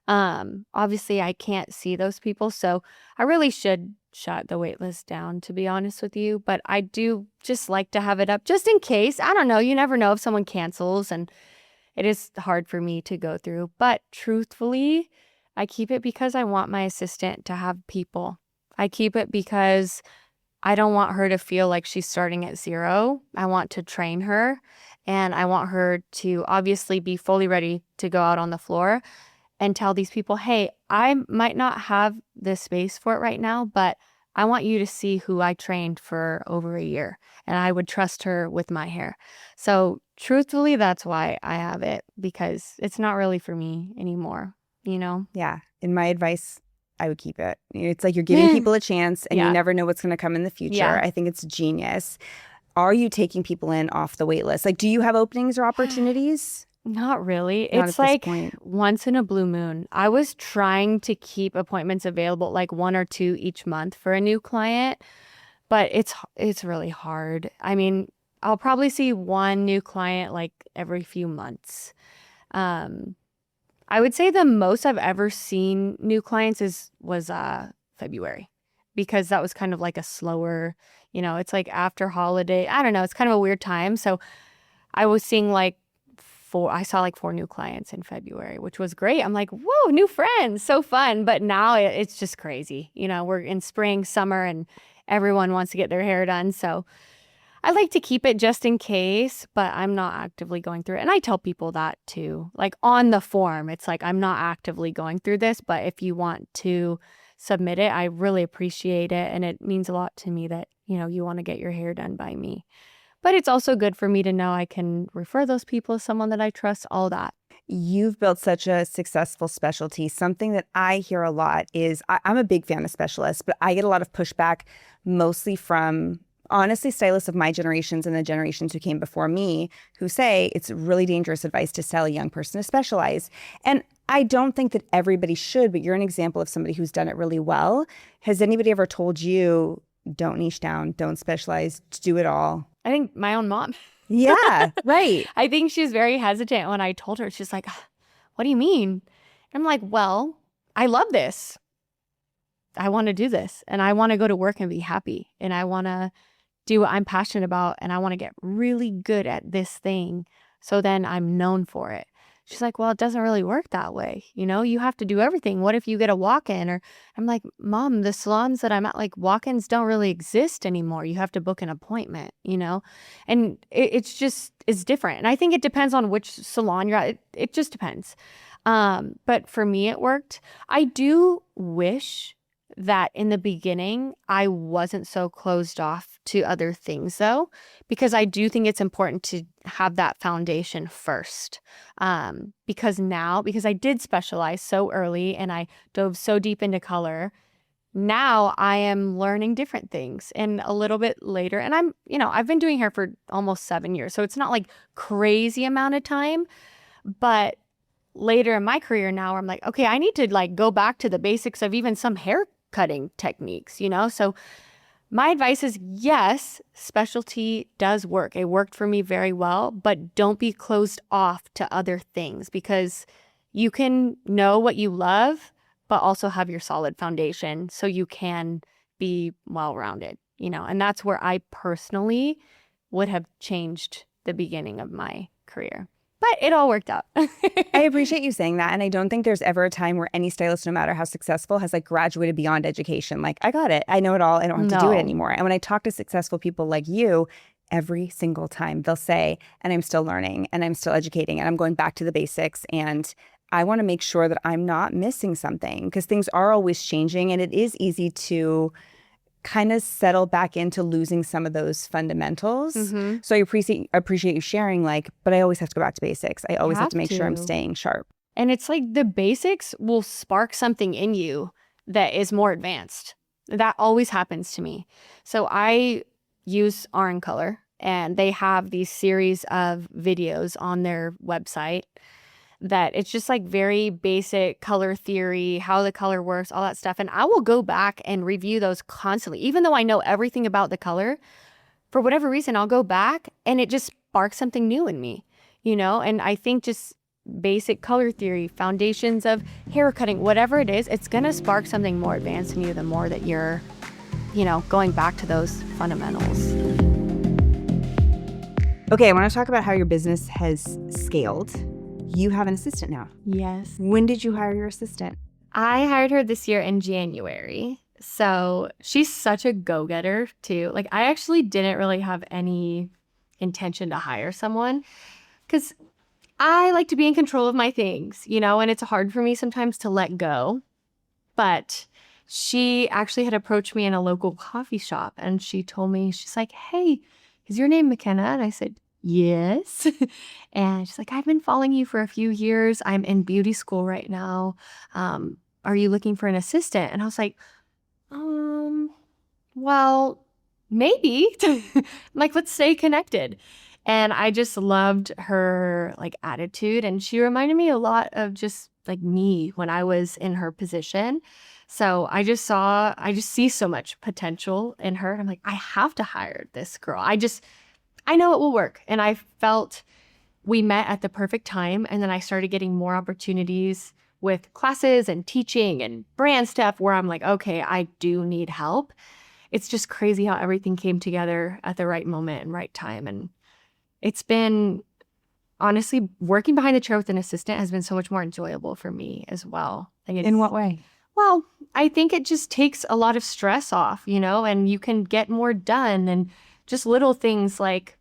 Obviously I can't see those people, so I really should shut the wait list down, to be honest with you. But I do just like to have it up just in case. I don't know. You never know if someone cancels, and it is hard for me to go through. But truthfully, I keep it because I want my assistant to have people. I keep it because I don't want her to feel like she's starting at zero. I want to train her, and I want her to obviously be fully ready to go out on the floor and tell these people, hey, I might not have the space for it right now, but I want you to see who I trained for over a year, and I would trust her with my hair. So truthfully, that's why I have it, because it's not really for me anymore. You know? Yeah. In my advice, I would keep it. It's like you're giving people a chance, and you never know what's going to come in the future. Yeah. I think it's genius. Are you taking people in off the wait list? Like, do you have openings or opportunities? Not really. Not it's like once in a blue moon. I was trying to keep appointments available, like 1 or 2 each month for a new client, but it's really hard. I mean, I'll probably see one new client like every few months. I would say the most I've ever seen new clients was February, because that was kind of like a slower, it's like after holiday. I don't know. It's kind of a weird time. So I was seeing I saw like 4 new clients in February, which was great. I'm like, whoa, new friends, so fun. But now it's just crazy. We're in spring, summer, and everyone wants to get their hair done. So I like to keep it just in case, but I'm not actively going through it. And I tell people that too. Like on the form, it's like, I'm not actively going through this, but if you want to submit it, I really appreciate it. And it means a lot to me that, you want to get your hair done by me. But it's also good for me to know I can refer those people to someone that I trust, all that. You've built such a successful specialty. Something that I hear a lot is, I'm a big fan of specialists, but I get a lot of pushback mostly from, honestly, stylists of my generations and the generations who came before me, who say it's really dangerous advice to tell a young person to specialize. And I don't think that everybody should, but you're an example of somebody who's done it really well. Has anybody ever told you, don't niche down, don't specialize, do it all? I think my own mom. Yeah, right. I think she's very hesitant when I told her. She's like, what do you mean? And I'm like, well, I love this. I want to do this, and I want to go to work and be happy, and I want to do what I'm passionate about, and I want to get really good at this thing, so then I'm known for it. She's like, well, it doesn't really work that way. You have to do everything. What if you get a walk-in? Or I'm like, Mom, the salons that I'm at, like walk-ins don't really exist anymore. You have to book an appointment, and it's different. And I think it depends on which salon you're at. It just depends. But for me, it worked. I do wish that in the beginning, I wasn't so closed off to other things though, because I do think it's important to have that foundation first. Because I did specialize so early and I dove so deep into color, now I am learning different things. And a little bit later, and I've been doing hair for almost 7 years, so it's not like crazy amount of time, but later in my career now, I'm like, okay, I need to like go back to the basics of even some hair cutting techniques, So my advice is, yes, specialty does work. It worked for me very well, but don't be closed off to other things, because you can know what you love, but also have your solid foundation so you can be well-rounded, and that's where I personally would have changed the beginning of my career. But it all worked out. I appreciate you saying that. And I don't think there's ever a time where any stylist, no matter how successful, has like graduated beyond education. Like, I got it. I know it all. I don't have to do it anymore. And when I talk to successful people like you, every single time. They'll say, and I'm still learning and I'm still educating and I'm going back to the basics. And I want to make sure that I'm not missing something because things are always changing and it is easy to kind of settle back into losing some of those fundamentals. So I appreciate you sharing, like, but I always have to go back to basics. I always have to make sure I'm staying sharp. And it's like the basics will spark something in you that is more advanced. That always happens to me. So I use RN Color, and they have these series of videos on their website that it's just like very basic color theory, how the color works, all that stuff. And I will go back and review those constantly. Even though I know everything about the color, for whatever reason, I'll go back and it just sparks something new in me, you know? And I think just basic color theory, foundations of hair cutting, whatever it is, it's going to spark something more advanced in you the more that you're, you know, going back to those fundamentals. Okay, I want to talk about how your business has scaled. You have an assistant now. Yes. When did you hire your assistant? I hired her this year in January. So she's such a go-getter too. Like I actually didn't really have any intention to hire someone because I like to be in control of my things, you know, and it's hard for me sometimes to let go. But she actually had approached me in a local coffee shop and she told me, she's like, hey, is your name Makenna? And I said, yes. And she's like, I've been following you for a few years. I'm in beauty school right now. Are you looking for an assistant? And I was like, well, maybe. Like, let's stay connected. And I just loved her like attitude. And she reminded me a lot of just like me when I was in her position. So I just see so much potential in her. I'm like, I have to hire this girl. I know it will work. And I felt we met at the perfect time. And then I started getting more opportunities with classes and teaching and brand stuff where I'm like, okay, I do need help. It's just crazy how everything came together at the right moment and right time. And it's been, honestly, working behind the chair with an assistant has been so much more enjoyable for me as well. Like in what way? Well, I think it just takes a lot of stress off, you know, and you can get more done and just little things like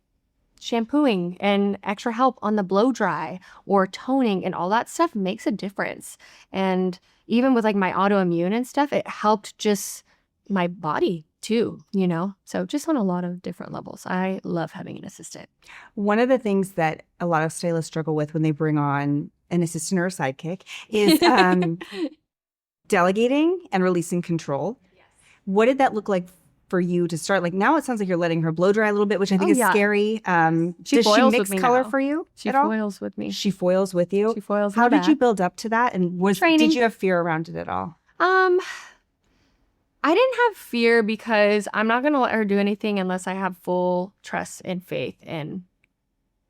shampooing and extra help on the blow dry or toning and all that stuff makes a difference. And even with like my autoimmune and stuff, it helped just my body too, you know? So just on a lot of different levels. I love having an assistant. One of the things that a lot of stylists struggle with when they bring on an assistant or a sidekick is delegating and releasing control. Yes. What did that look like for you to start? Like now it sounds like you're letting her blow dry a little bit, which I think is scary. Does she mix color for you at all? She foils with me. She foils with you? She foils. How did you build up to that? And did you have fear around it at all? I didn't have fear because I'm not going to let her do anything unless I have full trust and faith in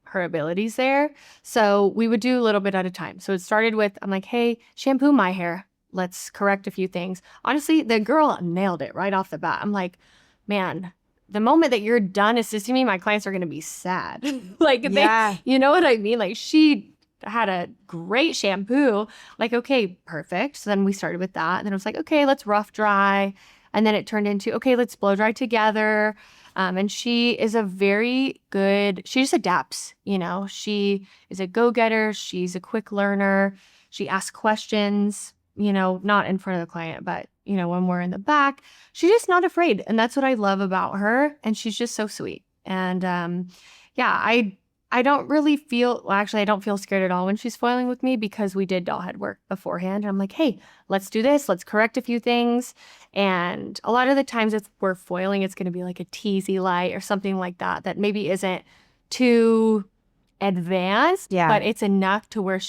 her abilities there. So we would do a little bit at a time. So it started with, I'm like, hey, shampoo my hair. Let's correct a few things. Honestly, the girl nailed it right off the bat. I'm like, man, the moment that you're done assisting me, my clients are going to be sad. Like, you know what I mean? Like she had a great shampoo. Like, okay, perfect. So then we started with that. And then it was like, okay, let's rough dry. And then it turned into, okay, let's blow dry together. And she is she just adapts, you know. She is a go-getter. She's a quick learner. She asks questions, you know, not in front of the client, but, you know, when we're in the back. She's just not afraid. And that's what I love about her. And she's just so sweet. And I don't really I don't feel scared at all when she's foiling with me because we did doll head work beforehand. And I'm like, hey, let's do this. Let's correct a few things. And a lot of the times if we're foiling, it's going to be like a teasy light or something like that maybe isn't too advanced, but it's enough to where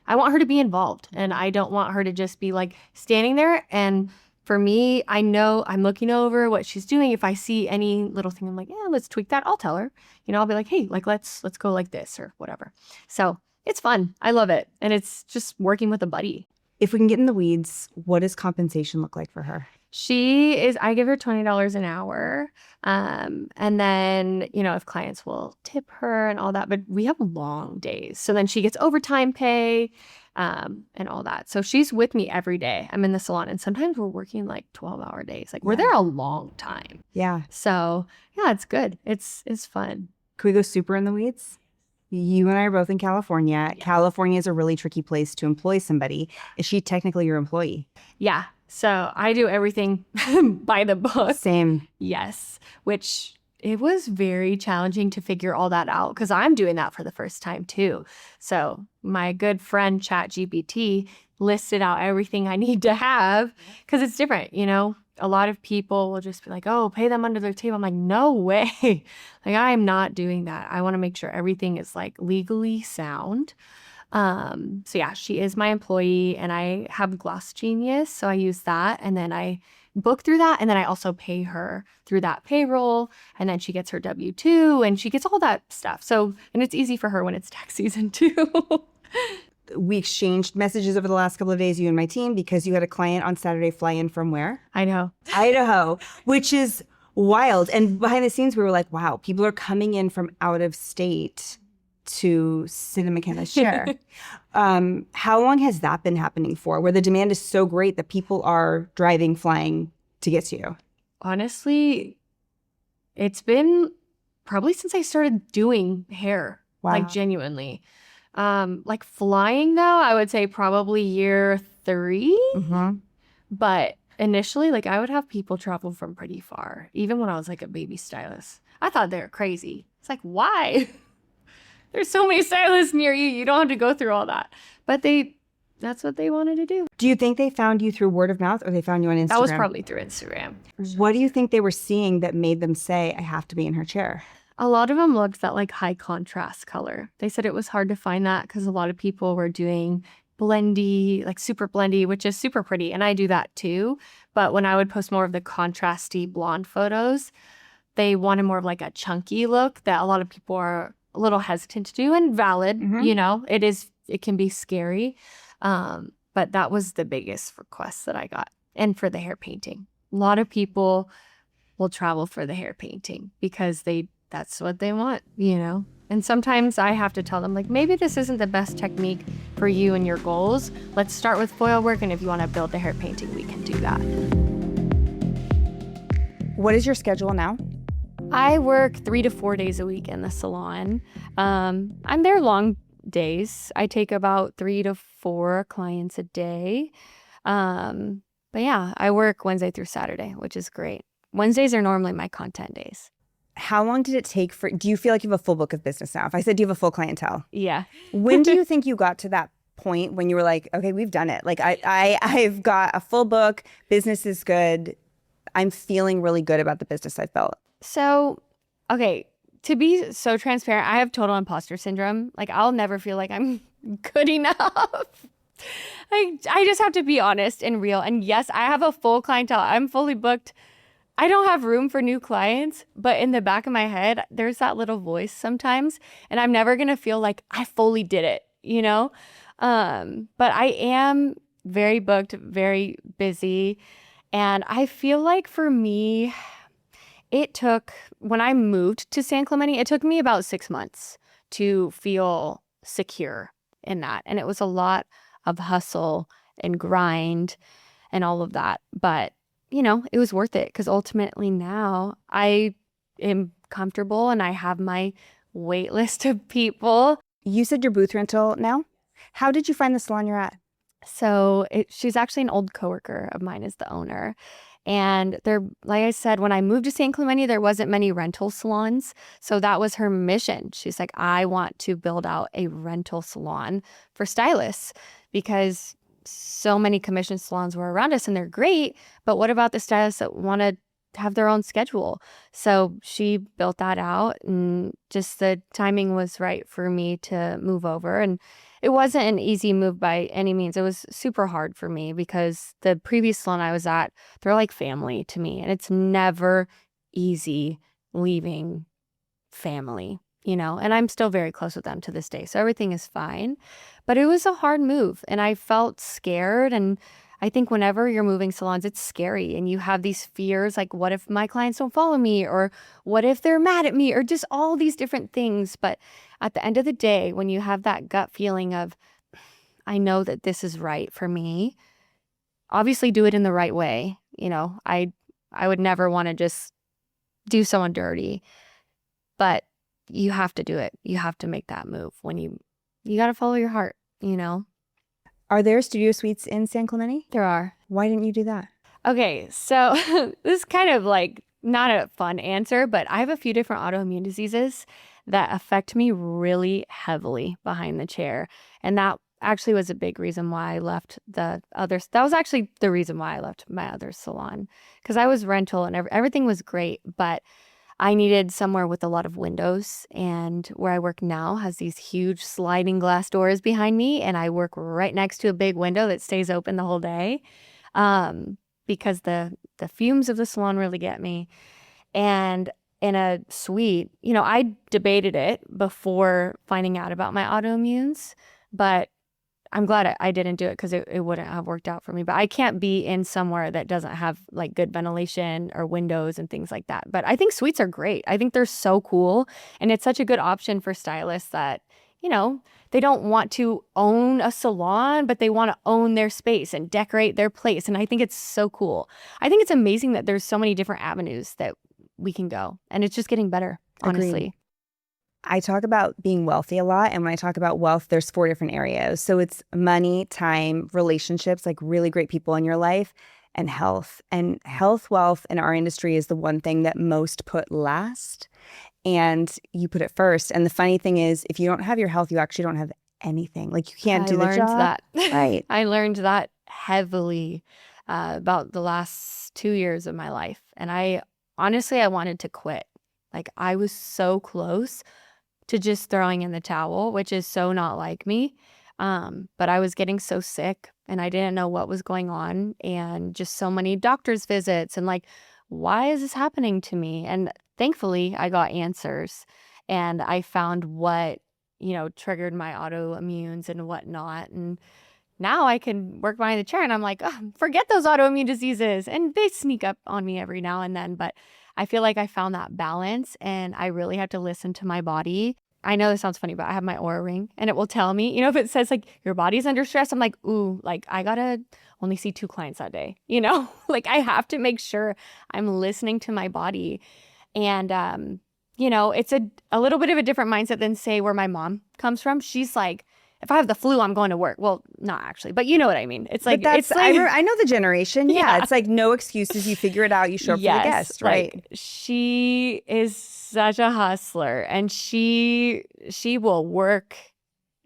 I want her to be involved. And I don't want her to just be like standing there. And for me, I know I'm looking over what she's doing. If I see any little thing, I'm like, yeah, let's tweak that. I'll tell her. You know, I'll be like, hey, like let's go like this or whatever. So it's fun. I love it. And it's just working with a buddy. If we can get in the weeds, what does compensation look like for her? I give her $20 an hour. And then, you know, if clients will tip her and all that, but we have long days. So then she gets overtime pay. and all that. So she's with me every day. I'm in the salon, and sometimes we're working like 12-hour days. Like we're there a long time. Yeah. So yeah, it's good. It's fun. Can we go super in the weeds? You and I are both in California. Yeah. California is a really tricky place to employ somebody. Is she technically your employee? Yeah. So I do everything by the book. Same. Yes. Which it was very challenging to figure all that out because I'm doing that for the first time too. So my good friend ChatGPT listed out everything I need to have because it's different, you know? A lot of people will just be like, oh, pay them under their table. I'm like, no way. Like, I'm not doing that. I want to make sure everything is like legally sound. So yeah, she is my employee and I have Gloss Genius. So I use that and then I book through that. And then I also pay her through that payroll. And then she gets her W-2 and she gets all that stuff. So, and it's easy for her when it's tax season too. We exchanged messages over the last couple of days, you and my team, because you had a client on Saturday fly in from where? I know. Idaho, which is wild. And behind the scenes, we were like, wow, people are coming in from out of state to sit in Makenna's chair. How long has that been happening for, where the demand is so great that people are driving, flying to get to you? Honestly, it's been probably since I started doing hair, like genuinely. Like flying though, I would say probably year 3. Mm-hmm. But initially, like I would have people travel from pretty far, even when I was like a baby stylist. I thought they were crazy. It's like, why? There's so many stylists near you. You don't have to go through all that. But that's what they wanted to do. Do you think they found you through word of mouth or they found you on Instagram? That was probably through Instagram. What do you think they were seeing that made them say, I have to be in her chair? A lot of them looked that like high contrast color. They said it was hard to find that because a lot of people were doing blendy, like super blendy, which is super pretty. And I do that too. But when I would post more of the contrasty blonde photos, they wanted more of like a chunky look that a lot of people are a little hesitant to do, and valid, you know, it can be scary. But that was the biggest request that I got. And for the hair painting, a lot of people will travel for the hair painting because that's what they want, you know? And sometimes I have to tell them, like, maybe this isn't the best technique for you and your goals. Let's start with foil work. And if you want to build the hair painting, we can do that. What is your schedule now? I work 3 to 4 days a week in the salon. I'm there long days. I take about 3 to 4 clients a day. But yeah, I work Wednesday through Saturday, which is great. Wednesdays are normally my content days. How long did it take do you feel like you have a full book of business now? If I said, do you have a full clientele? Yeah. When do you think you got to that point when you were like, okay, we've done it. Like I've got a full book, business is good. I'm feeling really good about the business I've built. So, okay, to be so transparent, I have total imposter syndrome. Like I'll never feel like I'm good enough. I just have to be honest and real. And yes, I have a full clientele. I'm fully booked. I don't have room for new clients, but in the back of my head, there's that little voice sometimes, and I'm never going to feel like I fully did it, you know? But I am very booked, very busy, and I feel like for me, when I moved to San Clemente, it took me about 6 months to feel secure in that. And it was a lot of hustle and grind and all of that. But you know, it was worth it because ultimately now I am comfortable and I have my wait list of people. You said your booth rental now? How did you find the salon you're at? So she's actually an old coworker of mine is the owner. And like I said, when I moved to San Clemente, there wasn't many rental salons. So that was her mission. She's like, I want to build out a rental salon for stylists because so many commission salons were around us and they're great, but what about the stylists that want to have their own schedule? So she built that out and just the timing was right for me to move over. And it wasn't an easy move by any means. It was super hard for me because the previous salon I was at, they're like family to me, and it's never easy leaving family, you know, and I'm still very close with them to this day. So everything is fine. But it was a hard move and I felt scared. And I think whenever you're moving salons, it's scary and you have these fears like, what if my clients don't follow me? Or what if they're mad at me? Or just all these different things. But at the end of the day, when you have that gut feeling of, I know that this is right for me. Obviously do it in the right way. I would never want to just do someone dirty, but you have to do it. You have to make that move when you got to follow your heart. Are there studio suites in San Clemente? There are. Why didn't you do that? Okay, so this is kind of like not a fun answer, but I have a few different autoimmune diseases that affect me really heavily behind the chair. And that actually was a big reason why I left the others. That was actually the reason why I left my other salon, because I was rental and everything was great, but I needed somewhere with a lot of windows. And where I work now has these huge sliding glass doors behind me, and I work right next to a big window that stays open the whole day. Because the fumes of the salon really get me. And in a suite, I debated it before finding out about my autoimmunes, but I'm glad I didn't do it because it wouldn't have worked out for me. But I can't be in somewhere that doesn't have like good ventilation or windows and things like that. But I think suites are great. I think they're so cool. And it's such a good option for stylists that, they don't want to own a salon, but they want to own their space and decorate their place. And I think it's so cool. I think it's amazing that there's so many different avenues that we can go. And it's just getting better, honestly. Agreed. I talk about being wealthy a lot. And when I talk about wealth, there's 4 different areas. So it's money, time, relationships, like really great people in your life, and health. And health, wealth in our industry is the one thing that most put last. And you put it first. And the funny thing is, if you don't have your health, you actually don't have anything. Like you can't do the job. I learned that. Right. I learned that heavily about the last 2 years of my life. And I wanted to quit. Like I was so close to just throwing in the towel, which is so not like me. But I was getting so sick and I didn't know what was going on, and just so many doctor's visits and like, why is this happening to me? And thankfully I got answers and I found what, triggered my autoimmunes and whatnot. And now I can work behind the chair and I'm like, oh, forget those autoimmune diseases. And they sneak up on me every now and then, but I feel like I found that balance and I really have to listen to my body. I know this sounds funny, but I have my Aura ring and it will tell me, if it says like your body's under stress, I'm like, ooh, like I gotta only see 2 clients that day, like I have to make sure I'm listening to my body. And, it's a little bit of a different mindset than say where my mom comes from. She's like, if I have the flu, I'm going to work. Well, not actually, but you know what I mean. It's like, I know the generation. Yeah. It's like no excuses. You figure it out. You show up for the guest, right? Like, she is such a hustler and she will work.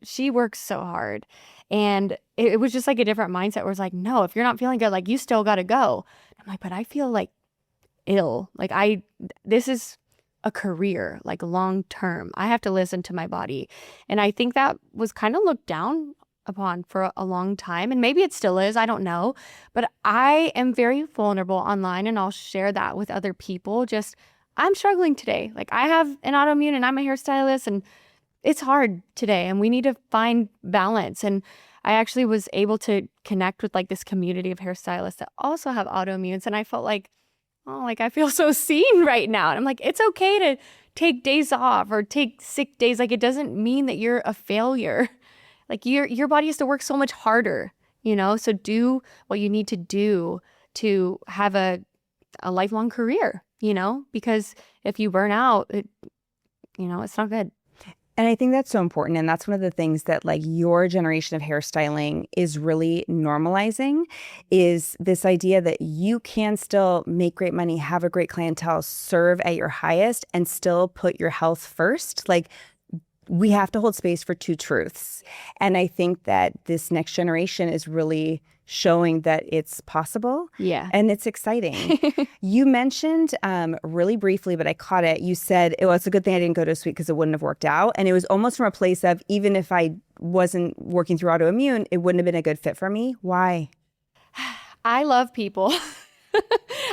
She works so hard. And it was just like a different mindset where it's like, no, if you're not feeling good, like you still got to go. I'm like, but I feel like ill. Like this is a career, like long term. I have to listen to my body. And I think that was kind of looked down upon for a long time. And maybe it still is, I don't know. But I am very vulnerable online and I'll share that with other people. Just, I'm struggling today. Like I have an autoimmune and I'm a hairstylist and it's hard today and we need to find balance. And I actually was able to connect with like this community of hairstylists that also have autoimmunes. And I felt like, oh, like I feel so seen right now. And I'm like, it's okay to take days off or take sick days. Like it doesn't mean that you're a failure. Like your body has to work so much harder, so do what you need to do to have a lifelong career, because if you burn out, it's not good. And I think that's so important. And that's one of the things that like your generation of hairstyling is really normalizing, is this idea that you can still make great money, have a great clientele, serve at your highest, and still put your health first. Like we have to hold space for 2 truths. And I think that this next generation is really showing that it's possible. Yeah. And it's exciting. You mentioned really briefly, but I caught it. You said, well, it's a good thing I didn't go to a suite because it wouldn't have worked out. And it was almost from a place of, even if I wasn't working through autoimmune, it wouldn't have been a good fit for me. Why? I love people.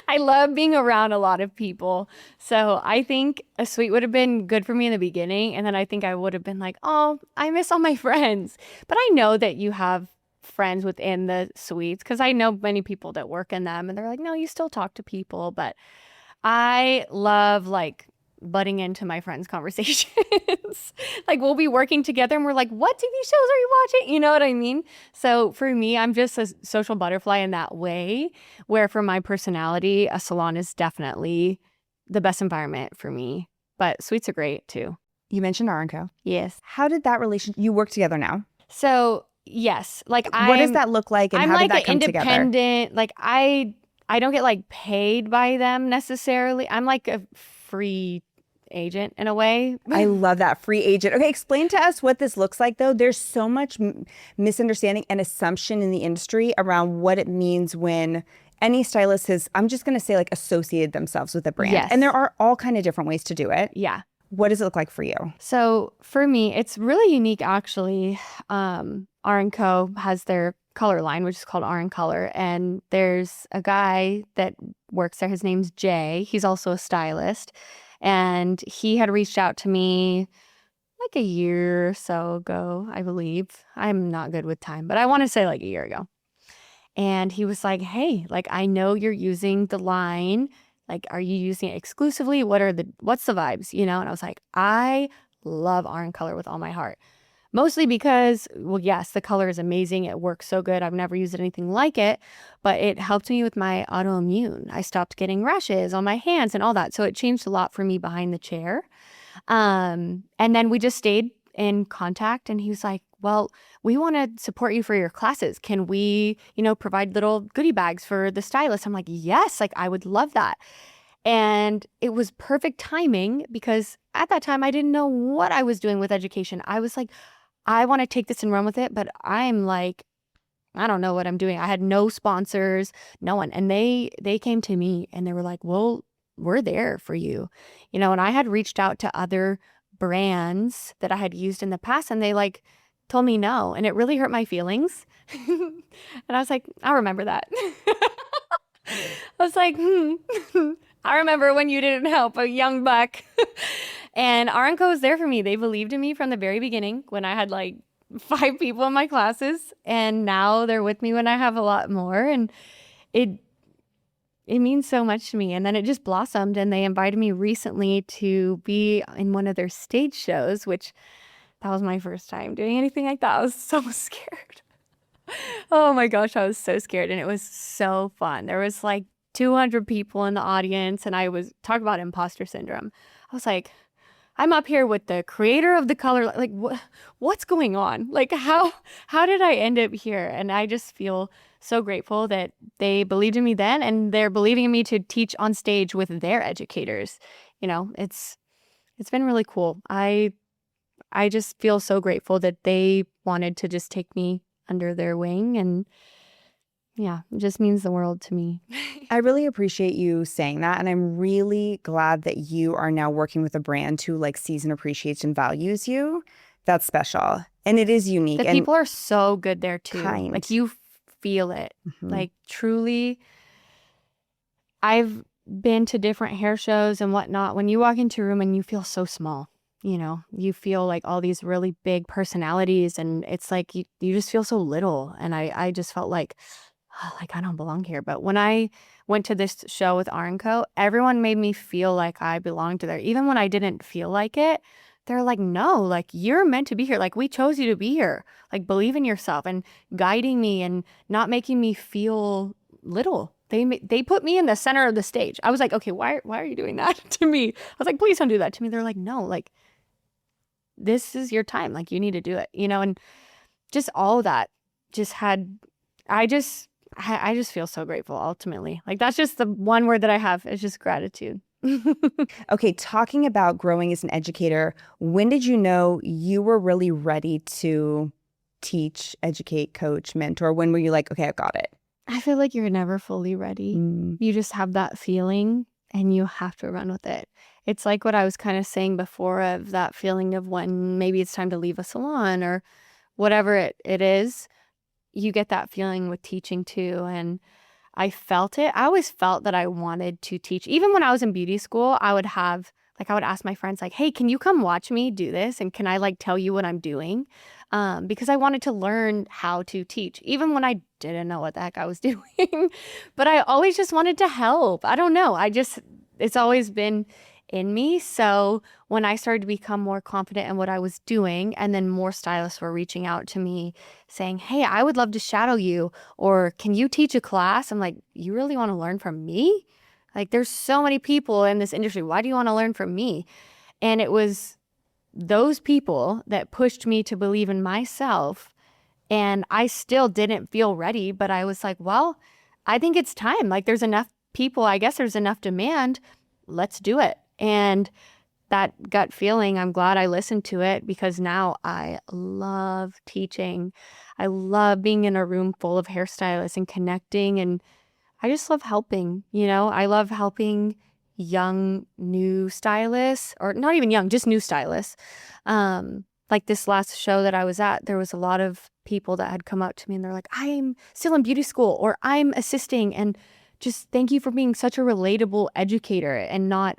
I love being around a lot of people. So I think a suite would have been good for me in the beginning. And then I think I would have been like, oh, I miss all my friends. But I know that you have friends within the suites because I know many people that work in them and they're like, no, you still talk to people. But I love like butting into my friends' conversations. Like we'll be working together and we're like, what TV shows are you watching? You know what I mean? So for me, I'm just a social butterfly in that way, where for my personality, a salon is definitely the best environment for me. But suites are great too. You mentioned Aranco. Yes. How did that relationship, you work together now? So yes, like what does that look like, and I'm how like did that come an together? independent, like I don't get like paid by them necessarily. I'm like a free agent in a way. I love that, free agent. Okay, explain to us what this looks like though. There's so much misunderstanding and assumption in the industry around what it means when any stylist has, I'm just going to say, like, associated themselves with a brand. Yes. And there are all kind of different ways to do it. Yeah. What does it look like for you? So for me, it's really unique actually. R&Co has their color line, which is called R& Color. And there's a guy that works there. His name's Jay. He's also a stylist. And he had reached out to me like a year or so ago, I believe. I'm not good with time, but I want to say like a year ago. And he was like, hey, like, I know you're using the line. Like, are you using it exclusively? What's the vibes? You know? And I was like, I love R& Color with all my heart. Mostly because, well, yes, the color is amazing. It works so good. I've never used anything like it, but it helped me with my autoimmune. I stopped getting rashes on my hands and all that. So it changed a lot for me behind the chair. And then we just stayed in contact, and he was like, well, we want to support you for your classes. Can we, provide little goodie bags for the stylist? I'm like, yes, like I would love that. And it was perfect timing because at that time I didn't know what I was doing with education. I was like, I want to take this and run with it, but I'm like, I don't know what I'm doing. I had no sponsors, no one. And they came to me and they were like, well, we're there for you. And I had reached out to other brands that I had used in the past, and they like told me no. And it really hurt my feelings. And I was like, I'll remember that. I was like, I remember when you didn't help a young buck. And R&Co was there for me. They believed in me from the very beginning when I had like 5 people in my classes. And now they're with me when I have a lot more. And it means so much to me. And then it just blossomed, and they invited me recently to be in one of their stage shows, which that was my first time doing anything like that. I was so scared. Oh my gosh, I was so scared. And it was so fun. There was like 200 people in the audience, and I was talking about imposter syndrome. I was like, I'm up here with the creator of the color. Like, what's going on? Like, how did I end up here? And I just feel so grateful that they believed in me then, and they're believing in me to teach on stage with their educators. It's been really cool. I just feel so grateful that they wanted to just take me under their wing, and yeah, it just means the world to me. I really appreciate you saying that, and I'm really glad that you are now working with a brand who like sees and appreciates and values you. That's special, and it is unique. The people are so good there too. Kind. Like you feel it. Mm-hmm. Like truly, I've been to different hair shows and whatnot. When you walk into a room and you feel so small, you feel like all these really big personalities, and it's like you just feel so little. And I just felt like, I don't belong here. But when I went to this show with R&Co, everyone made me feel like I belonged there. Even when I didn't feel like it, they're like, no, like you're meant to be here. Like we chose you to be here. Like believe in yourself, and guiding me and not making me feel little. They put me in the center of the stage. I was like, okay, why are you doing that to me? I was like, please don't do that to me. They're like, no, like this is your time. Like you need to do it, and just all that I just feel so grateful ultimately. Like that's just the one word that I have. It's just gratitude. Okay, talking about growing as an educator, when did you know you were really ready to teach, educate, coach, mentor? When were you like, okay, I got it? I feel like you're never fully ready. You just have that feeling and you have to run with it. It's like what I was kind of saying before, of that feeling of when maybe it's time to leave a salon or whatever it is. You get that feeling with teaching too. And I felt it. I always felt that I wanted to teach. Even when I was in beauty school, I would ask my friends like, hey, can you come watch me do this? And can I like tell you what I'm doing? Because I wanted to learn how to teach, even when I didn't know what the heck I was doing. But I always just wanted to help. I don't know. It's always been in me. So when I started to become more confident in what I was doing, and then more stylists were reaching out to me saying, hey, I would love to shadow you, or can you teach a class? I'm like, you really want to learn from me? Like, there's so many people in this industry. Why do you want to learn from me? And it was those people that pushed me to believe in myself. And I still didn't feel ready, but I was like, well, I think it's time. Like, there's enough people. I guess there's enough demand. Let's do it. And that gut feeling, I'm glad I listened to it, because now I love teaching. I love being in a room full of hairstylists and connecting. And I just love helping. I love helping young, new stylists, or not even young, just new stylists. Like this last show that I was at, there was a lot of people that had come up to me and they're like, I'm still in beauty school, or I'm assisting, and just thank you for being such a relatable educator and not,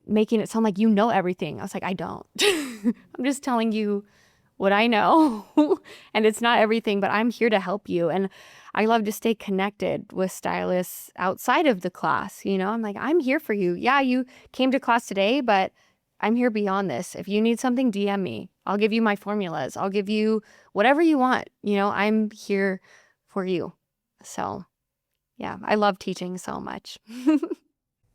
making it sound like you know everything. I was like, I don't. I'm just telling you what I know. And it's not everything, but I'm here to help you. And I love to stay connected with stylists outside of the class. I'm like, I'm here for you. Yeah, you came to class today, but I'm here beyond this. If you need something, DM me. I'll give you my formulas. I'll give you whatever you want. I'm here for you. So yeah, I love teaching so much.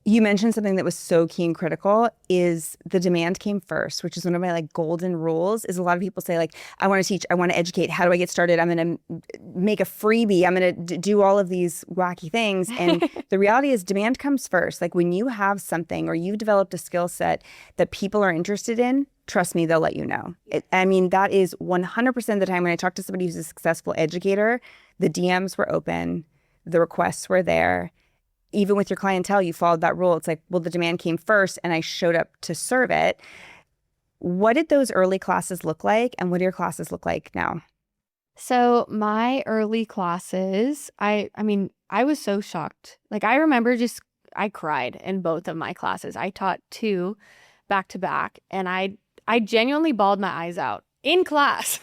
You mentioned something that was so key and critical is the demand came first, which is one of my golden rules. Is a lot of people say I want to teach, I want to educate. How do I get started? I'm going to make a freebie. I'm going to do all of these wacky things. And the reality is demand comes first. When you have something or you've developed a skill set that people are interested in, trust me, they'll let you know. That is 100% of the time when I talk to somebody who's a successful educator, the DMs were open, the requests were there. Even with your clientele, you followed that rule. It's well, the demand came first and I showed up to serve it. What did those early classes look like, and what do your classes look like now? So my early classes, I was so shocked. I remember I cried in both of my classes. I taught 2 back to back, and I genuinely bawled my eyes out in class.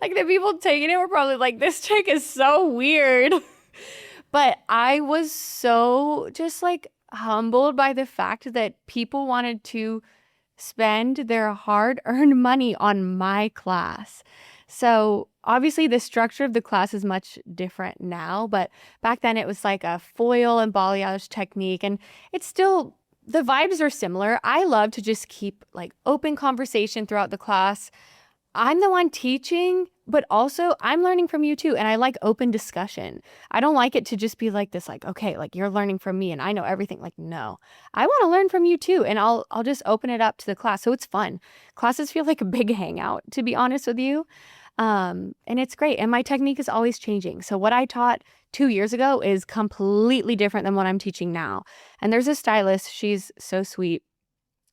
The people taking it were probably like, this chick is so weird. But I was so just humbled by the fact that people wanted to spend their hard-earned money on my class. So obviously the structure of the class is much different now, but back then it was a foil and balayage technique, and it's still, the vibes are similar. I love to just keep open conversation throughout the class. I'm the one teaching, but also I'm learning from you too. And I like open discussion. I don't like it to just be this, okay, you're learning from me and I know everything. No, I want to learn from you too. And I'll just open it up to the class. So it's fun. Classes feel like a big hangout, to be honest with you. And it's great. And my technique is always changing. So what I taught 2 years ago is completely different than what I'm teaching now. And there's a stylist. She's so sweet.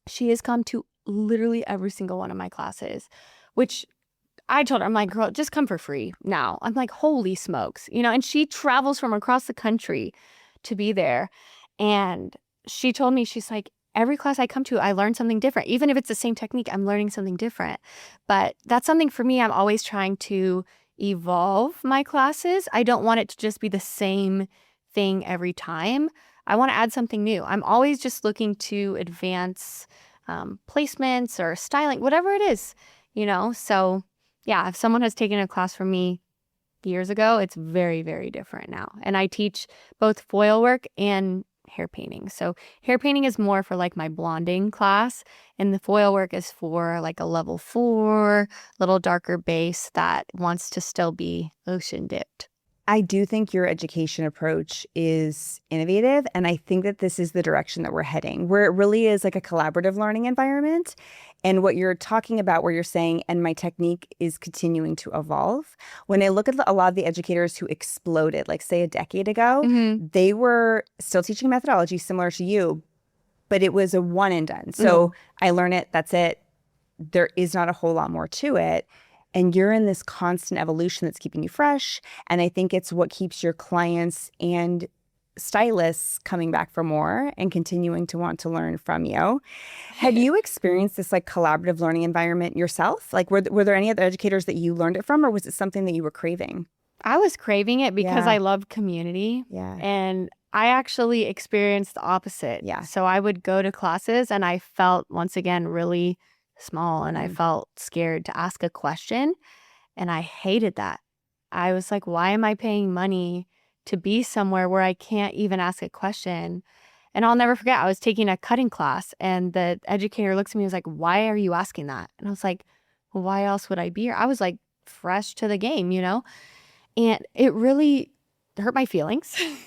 She has come to literally every single one of my classes, which I told her, I'm like, girl, just come for free now. I'm like, holy smokes, and she travels from across the country to be there. And she told me, she's like, every class I come to, I learn something different. Even if it's the same technique, I'm learning something different. But that's something for me. I'm always trying to evolve my classes. I don't want it to just be the same thing every time. I want to add something new. I'm always just looking to advance placements or styling, whatever it is. So yeah, if someone has taken a class from me years ago, it's very, very different now. And I teach both foil work and hair painting. So hair painting is more for my blonding class, and the foil work is for a level 4, little darker base that wants to still be ocean dipped. I do think your education approach is innovative, and I think that this is the direction that we're heading, where it really is a collaborative learning environment. And what you're talking about, where you're saying, and my technique is continuing to evolve. When I look at a lot of the educators who exploded, say a decade ago, they were still teaching methodology similar to you, but it was a one and done. So I learn it, that's it. There is not a whole lot more to it. And you're in this constant evolution that's keeping you fresh. And I think it's what keeps your clients and stylists coming back for more and continuing to want to learn from you. Have you experienced this collaborative learning environment yourself? Were there any other educators that you learned it from, or was it something that you were craving? I was craving it because I love community. Yeah. And I actually experienced the opposite. Yeah. So I would go to classes and I felt, once again, really small, and I felt scared to ask a question, and I hated that. I was like, why am I paying money to be somewhere where I can't even ask a question? And I'll never forget, I was taking a cutting class and the educator looks at me and was like, why are you asking that? And I was like, well, why else would I be here? I was like fresh to the game, you know? And it really hurt my feelings. And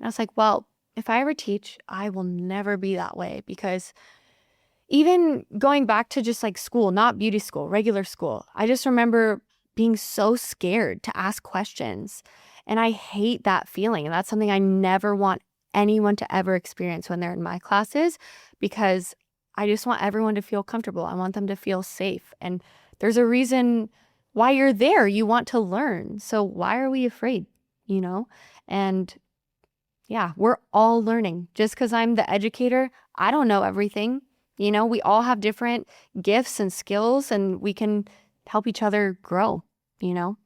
I was like, well, if I ever teach, I will never be that way, because even going back to just like school, not beauty school, regular school, I just remember being so scared to ask questions. And I hate that feeling. And that's something I never want anyone to ever experience when they're in my classes, because I just want everyone to feel comfortable. I want them to feel safe. And there's a reason why you're there. You want to learn. So why are we afraid, you know? And yeah, we're all learning. Just because I'm the educator, I don't know everything. You know, we all have different gifts and skills, and we can help each other grow, you know?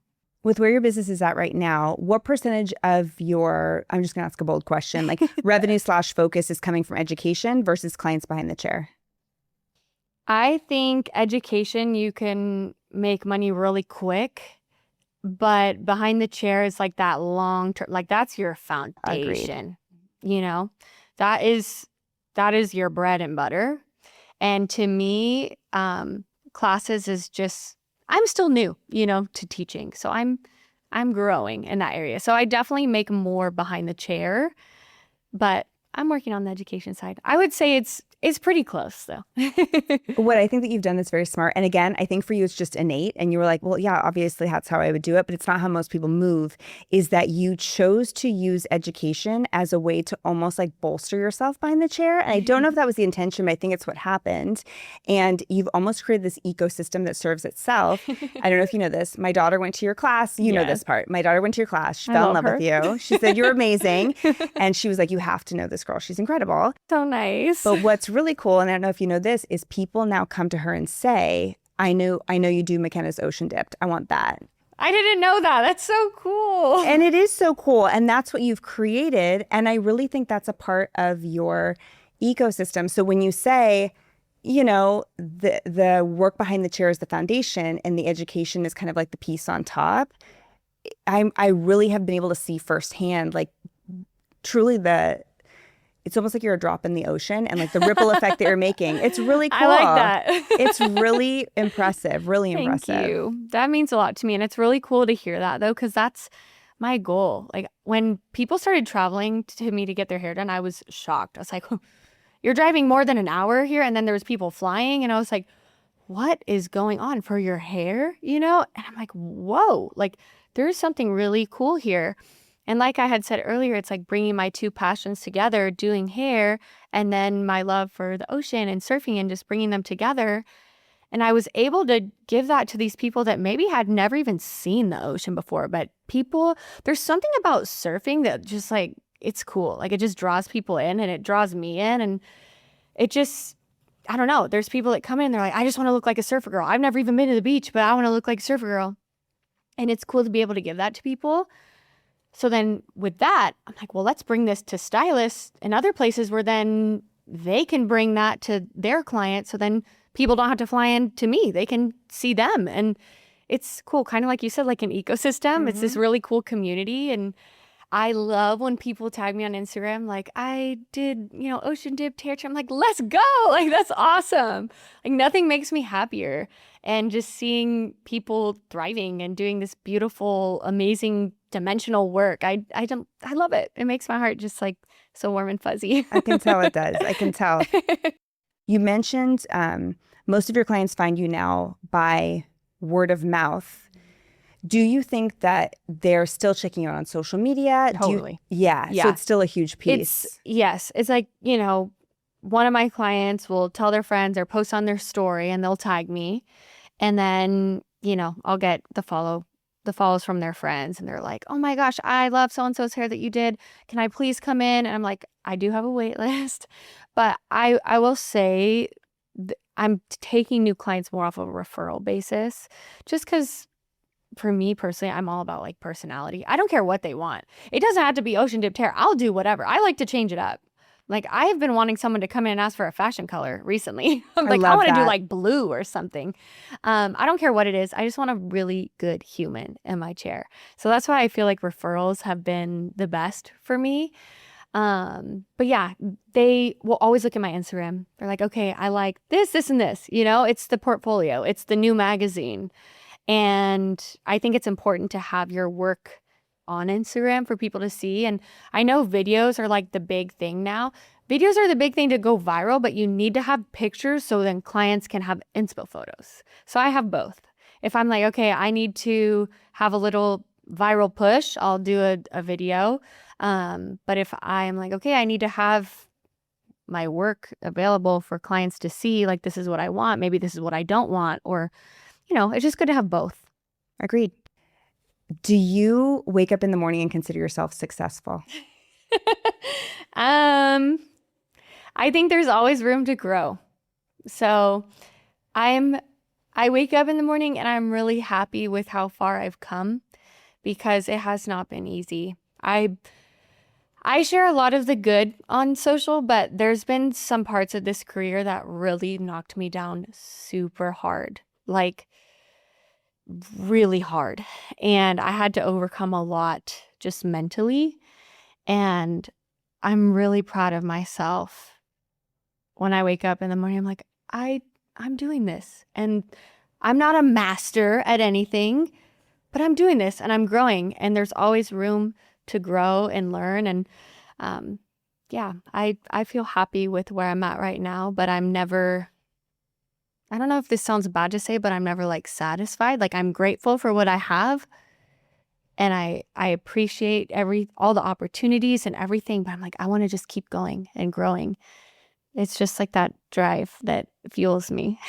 With where your business is at right now, what percentage of your, I'm just going to ask a bold question, like revenue/focus is coming from education versus clients behind the chair? I think education, you can make money really quick, but behind the chair is like that long term, like that's your foundation, you know? That is your bread and butter. And to me, classes is just, I'm still new, you know, to teaching. So I'm growing in that area. So I definitely make more behind the chair, but I'm working on the education side. I would say it's pretty close though. What I think that you've done that's very smart. And again, I think for you, it's just innate. And you were like, well, yeah, obviously that's how I would do it, but it's not how most people move, is that you chose to use education as a way to almost like bolster yourself behind the chair. And I don't know if that was the intention, but I think it's what happened. And you've almost created this ecosystem that serves itself. I don't know if you know this. My daughter went to your class. You know this part. My daughter went to your class. She fell in love with you. She said, you're amazing. And she was like, you have to know this girl. She's incredible. So nice. But what's really cool, and I don't know if you know this, is people now come to her and say, I know you do Makenna's Ocean Dipped. I want that. I didn't know that. That's so cool. And it is so cool. And that's what you've created. And I really think that's a part of your ecosystem. So when you say, you know, the work behind the chair is the foundation and the education is kind of like the piece on top, I really have been able to see firsthand, like truly it's almost like you're a drop in the ocean and like the ripple effect that you're making. It's really cool. I like that. It's really impressive, really impressive. Thank you. That means a lot to me. And it's really cool to hear that though, because that's my goal. Like when people started traveling to me to get their hair done, I was shocked. I was like, you're driving more than an hour here? And then there was people flying and I was like, what is going on for your hair? You know? And I'm like, whoa, like there's something really cool here. And like I had said earlier, it's like bringing my two passions together, doing hair, and then my love for the ocean and surfing, and just bringing them together. And I was able to give that to these people that maybe had never even seen the ocean before. But there's something about surfing that just like, it's cool. Like it just draws people in and it draws me in. And it just, I don't know. There's people that come in, they're like, I just want to look like a surfer girl. I've never even been to the beach, but I want to look like a surfer girl. And it's cool to be able to give that to people. So then with that, I'm like, well, let's bring this to stylists and other places where then they can bring that to their clients. So then people don't have to fly in to me. They can see them. And it's cool. Kind of like you said, like an ecosystem. Mm-hmm. It's this really cool community. And I love when people tag me on Instagram, like I did, you know, ocean dipped hair trim. I'm like, let's go. Like, that's awesome. Like nothing makes me happier. And just seeing people thriving and doing this beautiful, amazing dimensional work. I love it. It makes my heart just like so warm and fuzzy. I can tell it does. I can tell. You mentioned most of your clients find you now by word of mouth. Do you think that they're still checking you out on social media? Totally. Yeah. So it's still a huge piece. Yes. It's like, you know, one of my clients will tell their friends or post on their story and they'll tag me. And then, you know, I'll get the follows from their friends. And they're like, oh my gosh, I love so-and-so's hair that you did. Can I please come in? And I'm like, I do have a wait list. But I will say I'm taking new clients more off of a referral basis just because for me personally, I'm all about like personality. I don't care what they want. It doesn't have to be ocean dipped hair. I'll do whatever. I like to change it up. Like I have been wanting someone to come in and ask for a fashion color recently. I'm like, I want to do like blue or something. I don't care what it is. I just want a really good human in my chair. So that's why I feel like referrals have been the best for me. But yeah, they will always look at my Instagram. They're like, okay, I like this, this, and this. You know, it's the portfolio. It's the new magazine. And I think it's important to have your work on Instagram for people to see. And I know videos are like the big thing now. Videos are the big thing to go viral, but you need to have pictures so then clients can have inspo photos. So I have both. If I'm like, okay, I need to have a little viral push, I'll do a video. But if I'm like, okay, I need to have my work available for clients to see, like, this is what I want, maybe this is what I don't want, or, you know, it's just good to have both. Agreed. Do you wake up in the morning and consider yourself successful? I think there's always room to grow. So I wake up in the morning and I'm really happy with how far I've come because it has not been easy. I share a lot of the good on social, but there's been some parts of this career that really knocked me down super hard, like really hard. And I had to overcome a lot just mentally. And I'm really proud of myself. When I wake up in the morning, I'm like, I'm doing this. And I'm not a master at anything, but I'm doing this and I'm growing. And there's always room to grow and learn. And yeah, I feel happy with where I'm at right now, but I don't know if this sounds bad to say, but I'm never like satisfied. Like I'm grateful for what I have. And I appreciate all the opportunities and everything, but I'm like, I want to just keep going and growing. It's just like that drive that fuels me.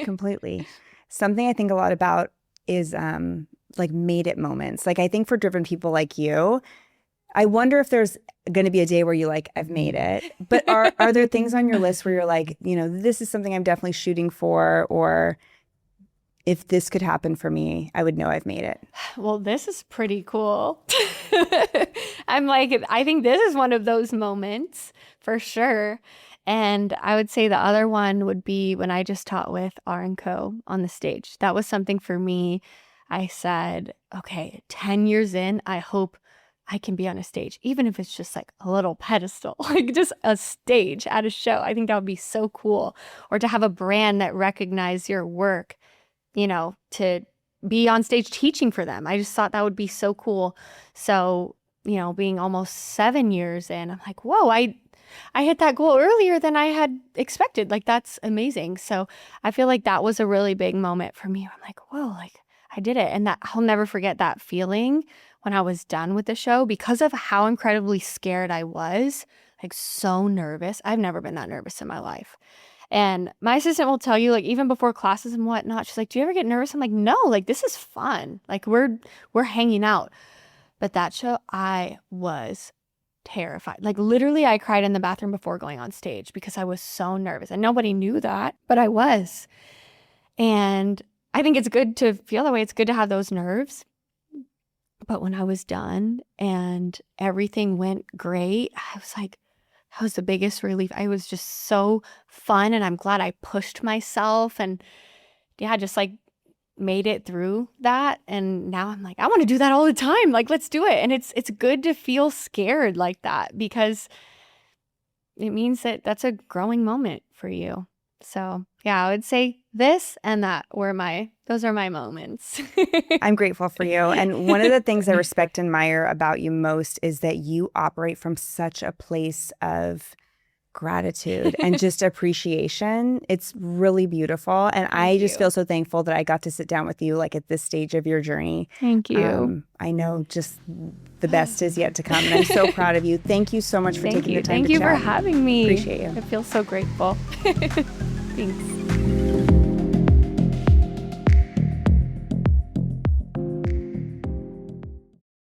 Completely. Something I think a lot about is like made it moments. Like I think for driven people like you, I wonder if there's going to be a day where you're like, I've made it. But are there things on your list where you're like, you know, this is something I'm definitely shooting for, or if this could happen for me, I would know I've made it? Well, this is pretty cool. I'm like, I think this is one of those moments for sure. And I would say the other one would be when I just taught with R&Co on the stage. That was something for me. I said, okay, 10 years in, I hope I can be on a stage, even if it's just like a little pedestal, like just a stage at a show. I think that would be so cool. Or to have a brand that recognizes your work, you know, to be on stage teaching for them. I just thought that would be so cool. So, you know, being almost 7 years in, I'm like, whoa, I hit that goal earlier than I had expected. Like, that's amazing. So I feel like that was a really big moment for me. I'm like, whoa, like I did it. And that I'll never forget that feeling when I was done with the show because of how incredibly scared I was, like so nervous. I've never been that nervous in my life. And my assistant will tell you, like, even before classes and whatnot, she's like, do you ever get nervous? I'm like, no, like, this is fun. Like, we're hanging out. But that show, I was terrified. Like, literally, I cried in the bathroom before going on stage because I was so nervous. And nobody knew that, but I was. And I think it's good to feel that way. It's good to have those nerves. But when I was done and everything went great, I was like, that was the biggest relief. I was just so fun, and I'm glad I pushed myself and yeah, just like made it through that. And now I'm like, I want to do that all the time. Like, let's do it. And it's good to feel scared like that because it means that that's a growing moment for you. So yeah, I would say this and that those are my moments. I'm grateful for you. And one of the things I respect and admire about you most is that you operate from such a place of gratitude and just appreciation. It's really beautiful. And I just feel so thankful that I got to sit down with you like at this stage of your journey. Thank you. I know just the best is yet to come. And I'm so proud of you. Thank you so much for taking the time to chat. Thank you for having me. Appreciate you. I feel so grateful. Thanks.